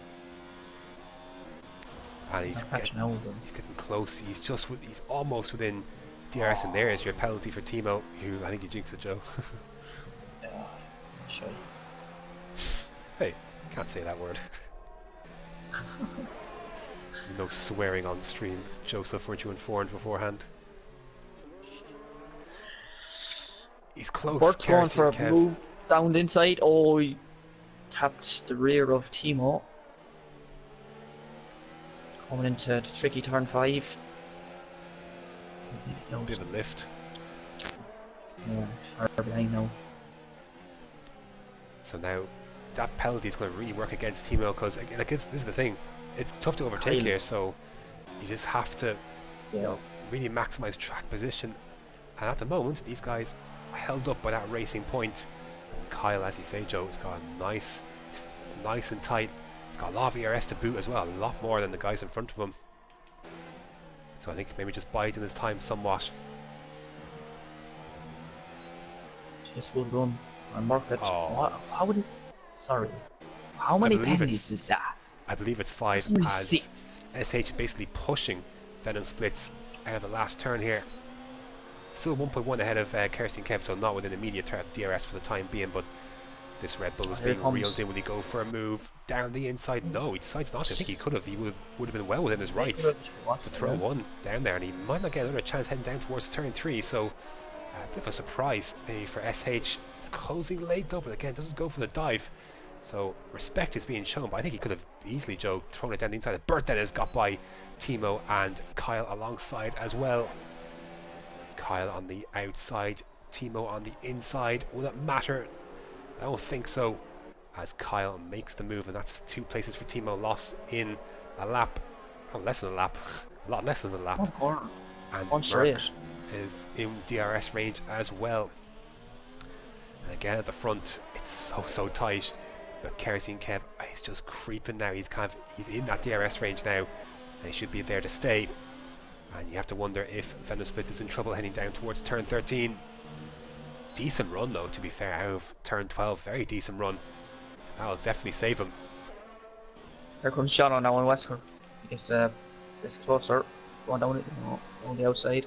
And he's getting close. He's almost within DRS, and there is your penalty for Timo, who I think you jinxed it, Joe.
Yeah, sure.
Can't say that word. No swearing on stream. Joseph, weren't you informed beforehand? He's close.
Bert's going for a
Kev.
move down the inside. Oh, he tapped the rear of Timo. Coming into the tricky turn 5.
Bit of a lift.
Yeah, far behind now.
So now that penalty is going to really work against Timo because, like, this is the thing. It's tough to overtake here, so you just have to, you know, really maximize track position. And at the moment, these guys are held up by that racing point. Kyle, as you say, Joe, has got a nice and tight. He's got a lot of ERS to boot as well, a lot more than the guys in front of him. So I think maybe just biding his time somewhat.
Just good run. And mark it.
Oh.
How would he... Sorry. How many penalties is that?
I believe it's 5 as
6.
SH basically pushing Venom Splits out of the last turn here. Still 1.1 ahead of Kerstin Kev, so not within immediate threat of DRS for the time being, but this Red Bull is being reeled in. Will he go for a move down the inside? No, he decides not to. I think he could have. He would have been well within his rights to throw one down there, and he might not get another chance heading down towards turn 3, so a bit of a surprise maybe for SH. It's closing late though, but again doesn't go for the dive. So respect is being shown, but I think he could have easily, Joe, thrown it down the inside. Bert then has got by Timo and Kyle alongside as well. Kyle on the outside, Timo on the inside. Will it matter? I don't think so, as Kyle makes the move, and that's 2 places for Timo lost in a lap. Oh, less than a lap. A lot less than a lap. And Merck is in DRS range as well. And again at the front, it's so tight. But Kerstin Kev is just creeping now. He's in that DRS range now, and he should be there to stay. And you have to wonder if Venom Splits is in trouble heading down towards turn 13. Decent run though, to be fair, out of turn 12. Very decent run. That'll definitely save him.
Here comes Shadow now on Wesker. It's closer. Going down it, on the outside.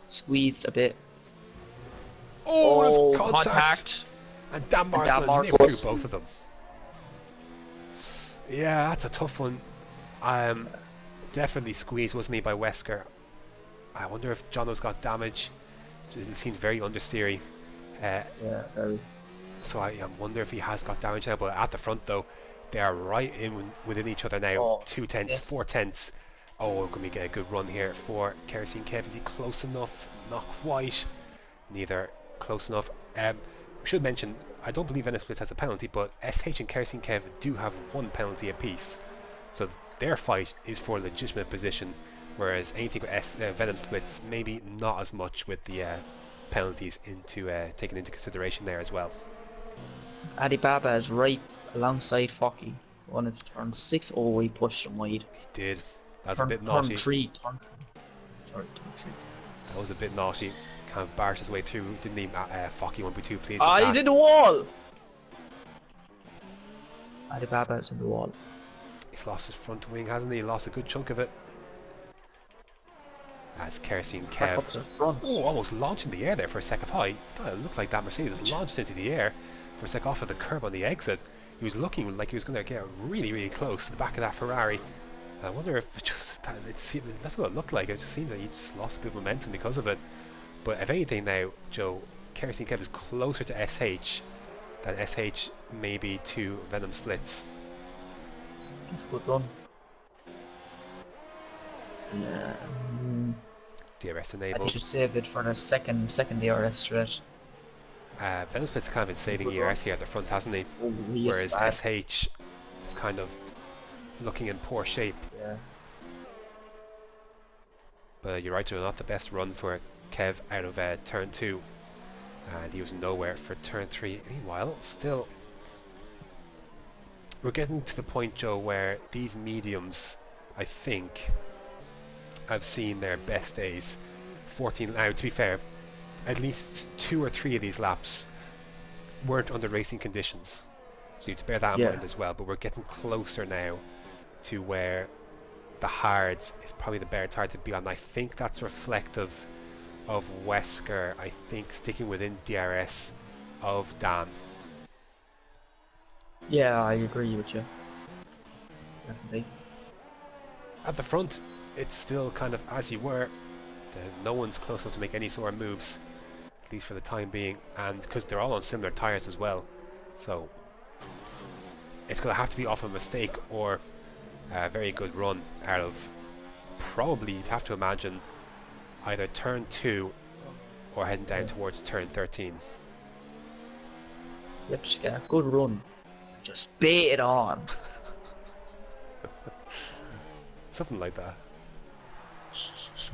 Squeezed a bit.
Oh, contact. And Danmar's going to nip through both of them. Yeah, that's a tough one. Definitely squeezed, wasn't he, by Wesker. I wonder if Jono's got damage. It seems very understeery.
Yeah, very.
So I wonder if he has got damage now. But at the front, though, they are right in within each other now. 2 tenths, yes. 4 tenths. Oh, going to get a good run here for Kerstin Kev. Is he close enough? Not quite. Neither close enough. Should mention, I don't believe Venom Splits has a penalty, but SH and Kerstin Kev do have 1 penalty apiece. So their fight is for legitimate position, whereas anything with Venom Splits, maybe not as much with the penalties taken into consideration there as well.
Alibaba is right alongside Focky. Wanted to turn 6. Oh, he pushed him wide.
He did. That's a bit naughty.
Turn 3. Sorry, turn 3.
That was a bit naughty. Kind of barged his way through, didn't he? Focky won't be too pleased.
He's in the wall! Alibaba is in the wall.
He's lost his front wing, hasn't he? He lost a good chunk of it. As Kerstin Kev. Oh, almost launched in the air there for a sec. I thought it looked like that Mercedes launched into the air for a sec off of the curb on the exit. He was looking like he was going to get really close to the back of that Ferrari. I wonder if that's what it looked like. It just seems like he just lost a bit of momentum because of it. But if anything now, Joe, Kerstin Kev is closer to SH than SH maybe to Venom Splits.
That's a good run. Yeah.
DRS enabled.
I should save it for the second DRS straight.
Venom Splits has kind of been saving ERS here at the front, hasn't he? Whereas SH is kind of looking in poor shape.
Yeah.
But you're right, Joe, not the best run for Kev out of turn 2. And he was nowhere for turn 3. Meanwhile, still, we're getting to the point, Joe, where these mediums, I think, have seen their best days. 14 now, to be fair, at least 2 or 3 of these laps weren't under racing conditions, so you have to bear that in mind as well. But we're getting closer now to where the hards is probably the better tire to be on. I think that's reflective of Wesker, I think, sticking within DRS of Dan.
Yeah, I agree with you. definitely.
At the front, it's still kind of as you were. No one's close enough to make any sort of moves, at least for the time being, and because they're all on similar tyres as well. So it's going to have to be off a mistake or a very good run out of, probably you'd have to imagine, either turn 2 or heading down towards turn 13.
Yep, just get a good run. Just bait it on.
Something like that.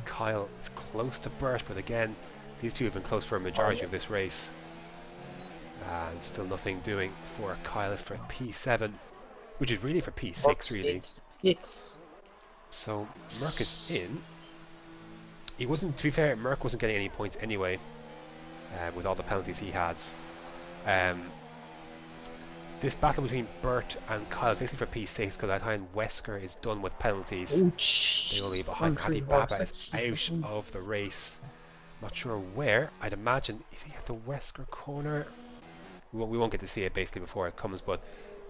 Kyle is close to Burt, but again, these two have been close for a majority of this race. And still nothing doing for Kyle. Is for P7, which is really for P6 really.
It's
So Merck is in. He wasn't, to be fair, Merck wasn't getting any points anyway, with all the penalties he has. This battle between Burt and Kyle is basically for P6 because I find Wesker is done with penalties. They will be behind. Hadi Baba is out of the race. Not sure where. I'd imagine, is he at the Wesker corner? We won't get to see it basically before it comes, but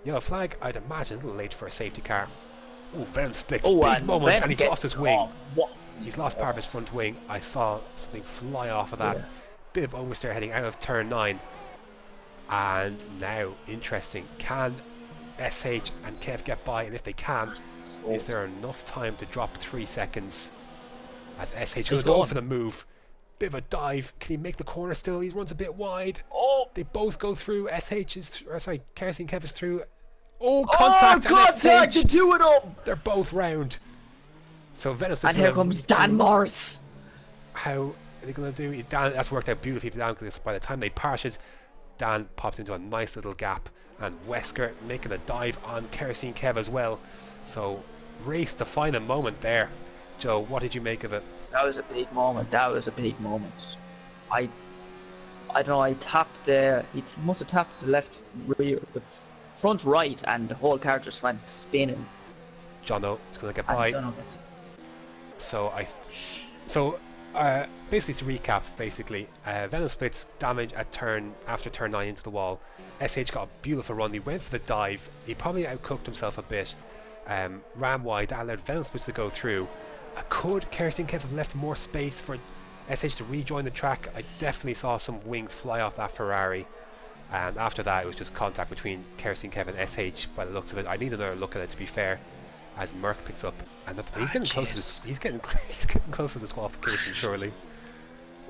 yellow flag, I'd imagine, a little late for a safety car. Oh, Venom splits, big moment, and he's lost his wing. He's lost part of his front wing. I saw something fly off of that. Yeah. Bit of oversteer heading out of turn 9. And now, interesting, can SH and Kev get by? And if they can, is there enough time to drop 3 seconds? As SH goes going for the move. Bit of a dive. Can he make the corner still? He runs a bit wide. Oh! They both go through. SH is, or sorry, Kerosene Kev is through. Oh, contact!
Oh, contact!
The
two of them!
They're both round. So Venice.
And here comes Dan Morris.
How are they going to do? Dan, that's worked out beautifully for Dan because by the time they parted, Dan popped into a nice little gap, and Wesker making a dive on Kerosene Kev as well. So race to find a moment there. Joe, what did you make of it?
That was a big moment. I don't know. I tapped the. He must have tapped the left rear, the front right, and the whole car just went spinning.
Jono is going to get by. So basically to recap, Venom splits damage at after turn 9 into the wall. SH got a beautiful run. He went for the dive. He probably outcooked himself a bit. Ran wide. That allowed Venom splits to go through. Could Kerosene Kev have left more space for SH to rejoin the track? I definitely saw some wing fly off that Ferrari. And after that, it was just contact between Kerosene Kev and SH by the looks of it. I need another look at it, to be fair, as Merck picks up. And he's getting close to this, he's getting close to disqualification, surely.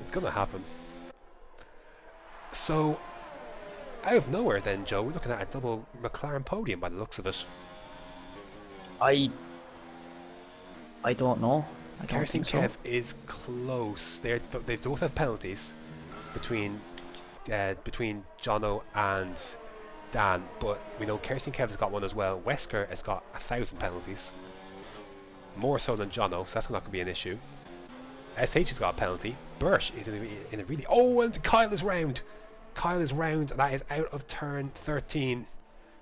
It's going to happen. So, out of nowhere then, Joe, we're looking at a double McLaren podium by the looks of it.
I don't know.
Kerosene Kev is close. They both have penalties between Jono and Dan, but we know Kerosene Kev has got one as well. Wesker has got 1,000 penalties, more so than Jono, so that's not going to be an issue. SH has got a penalty. Burt is in a really... Oh, and Kyle is round. And that is out of turn 13.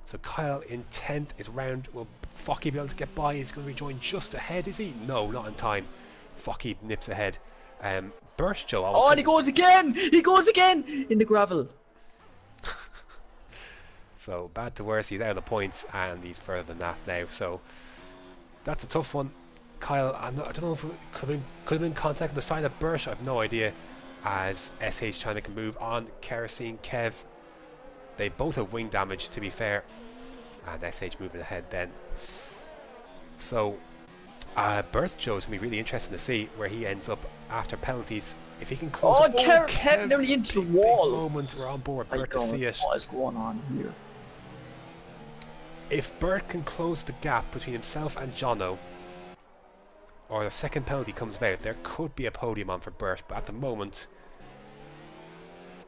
So Kyle in 10th is round. Will Focky be able to get by? He's going to rejoin just ahead, is he? No, not in time. Focky nips ahead. Burt, Joe...
Oh, and he goes again! In the gravel.
So, bad to worse, he's out of the points, and he's further than that now. So, that's a tough one. Kyle, I don't know if it could have been contact on the side of Burt. I have no idea. As SH trying to make a move on Kerosene Kev. They both have wing damage, to be fair. And SH moving ahead then. So, Burt, Joe, is going to be really interesting to see where he ends up after penalties. If he can close...
Kev nearly into the wall.
Moment, we're on board. Burt to see it.
What is going on here?
If Burt can close the gap between himself and Jono, or the second penalty comes about, there could be a podium on for Burt, but at the moment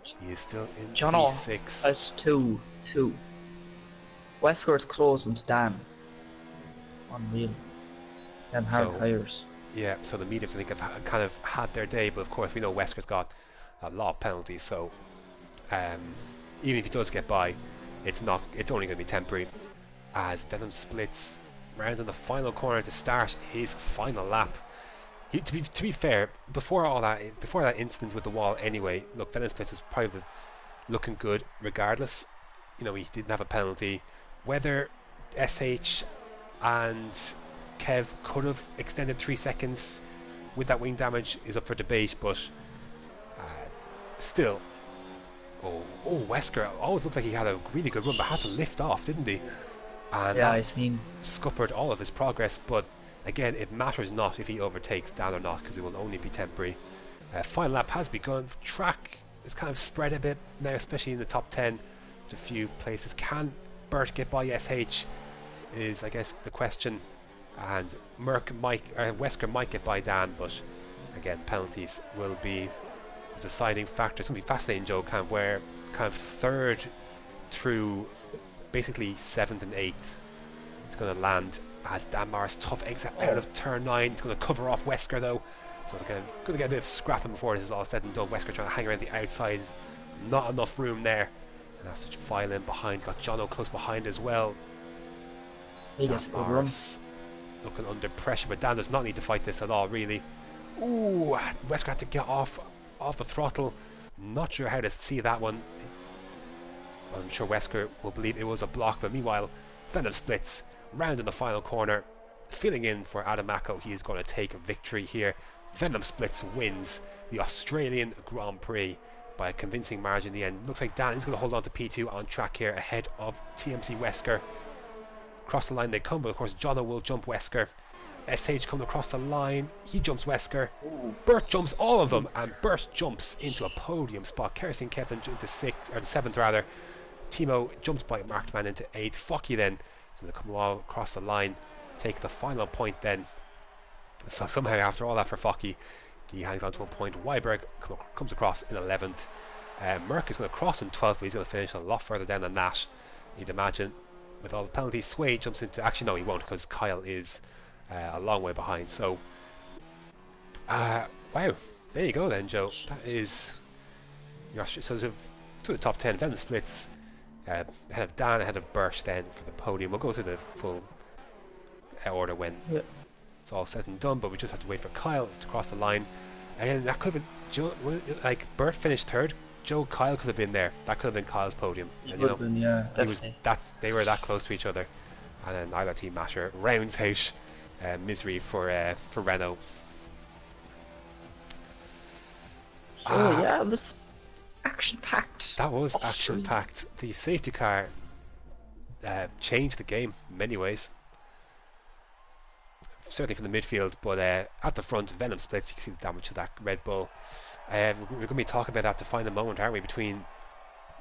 he is still in P6.
That's 2. Westcourt's closing to Dan. Unreal. Them hard tires.
Yeah, so the mediums I think have kind of had their day, but of course we know Wesker's got a lot of penalties, so even if he does get by, it's only going to be temporary. As Venom splits round in the final corner to start his final lap. To be fair, before that incident with the wall anyway, look, Venom splits was probably looking good regardless. You know, he didn't have a penalty. Whether SH and Kev could have extended 3 seconds with that wing damage is up for debate, but still. Wesker always looked like he had a really good run, but had to lift off, didn't he? And
Yeah,
that
I seen.
scuppered all of his progress, but again, it matters not if he overtakes Dan or not, because it will only be temporary. Final lap has begun. Track is kind of spread a bit now, especially in the top 10. A few places. Can Bert get by SH is, I guess, the question. And Wesker might get by Dan, but again, penalties will be the deciding factor. It's going to be fascinating, Joe, kind of third through basically 7th and 8th. It's going to land as Dan Morris tough exit out of turn 9. It's going to cover off Wesker though, so we're going to get a bit of scrapping before this is all said and done. Wesker trying to hang around the outside, not enough room there, and has to file in behind. Got Jono close behind as well. Dan Morris looking under pressure, but Dan does not need to fight this at all, really. Ooh, Wesker had to get off the throttle. Not sure how to see that one. I'm sure Wesker will believe it was a block, but meanwhile, Venom splits round in the final corner, filling in for Adamako. He is going to take a victory here. Venom splits wins the Australian Grand Prix by a convincing margin in the end. Looks like Dan is going to hold on to P2 on track here ahead of TMC Wesker. Across the line they come, but of course Jono will jump Wesker. SH coming across the line, he jumps Wesker. Bert jumps all of them, and Bert jumps into a podium spot. Kerosene Kevin into 6th, or the 7th rather. Timo jumps by Marked Man into 8th. Focky then is going to come all across the line, take the final point then. So somehow after all that for Focky, he hangs on to a point. Weiberg comes across in 11th. Merck is going to cross in 12th, but he's going to finish a lot further down than that, you'd imagine. With all the penalties, Sway jumps into... Actually, no, he won't, because Kyle is a long way behind. So, wow, there you go then, Joe. That is... So to the top 10, then the splits. Ahead of Dan, ahead of Bert then for the podium. We'll go through the full order when it's all said and done, but we just have to wait for Kyle to cross the line. And that could have been Joe, like Bert finished 3rd. Kyle could have been there. That could have been Kyle's podium. And, you know,
been, yeah,
they were that close to each other, and then neither team matter. Rounds out misery for Renault.
So yeah, it was action-packed.
That was action-packed. The safety car changed the game in many ways. Certainly from the midfield, but at the front, Venom splits. You can see the damage to that Red Bull. We're going to be talking about that to find the moment, aren't we? Between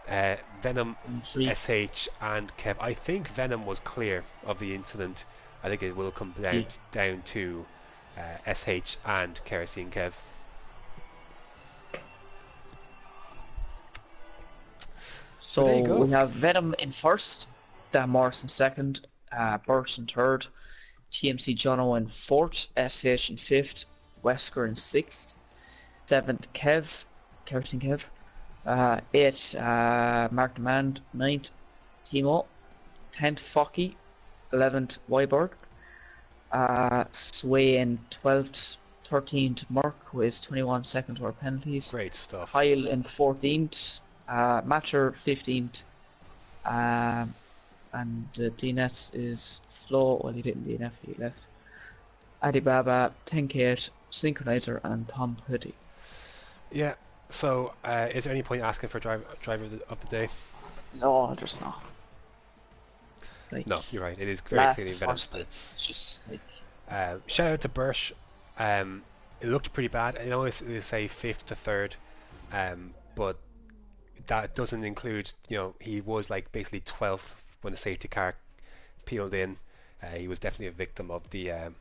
Venom, SH, and Kev. I think Venom was clear of the incident. I think it will come down to SH and Kerosene Kev.
So we have Venom in 1st, Dan Morris in 2nd, Bert in 3rd, TMC Jono in 4th, SH in 5th, Wesker in 6th, 7th Kerosene Kev, 8th Mark Demand, 9th Timo, 10th Focky, 11th Weiberg, Sway in 12th, 13th Merck with 21 second or penalties.
Great stuff.
Kyle in 14th, Matcher 15th, and DNF is Flo. Well, he didn't DNF, he left. Adibaba, 10K, Synchronizer, and Tom Putty.
Yeah. So, is there any point asking for driver of the day?
No, there's not. Like,
no, you're right. It is very clearly Venom splits.
Just like...
shout out to Bursch. It looked pretty bad. I know they say 5th to 3rd, but that doesn't include, you know, he was like basically 12th when the safety car peeled in. He was definitely a victim of the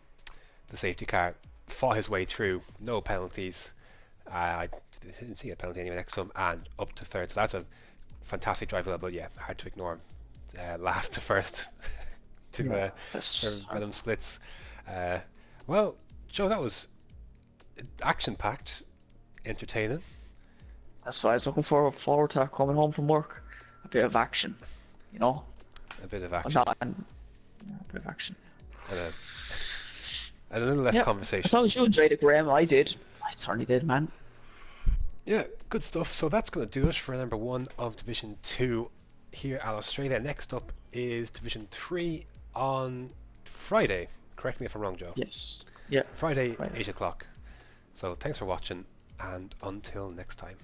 safety car. Fought his way through, no penalties. I didn't see a penalty anyway next to him, and up to 3rd. So that's a fantastic drive level. But yeah, hard to ignore him. Last to 1st to Venom splits. Well, Joe, that was action-packed, entertaining.
That's what I was looking forward to coming home from work. A bit of action, you know.
A bit of action.
A bit of action.
And a little less conversation.
As long as you enjoyed it, Graham, I did. I certainly did, man.
Yeah, good stuff. So that's going to do it for number 1 of Division 2 here at Australia. Next up is Division 3 on Friday. Correct me if I'm wrong, Joe.
Yes. Yeah.
Friday,
Right.
8 o'clock. So thanks for watching, and until next time.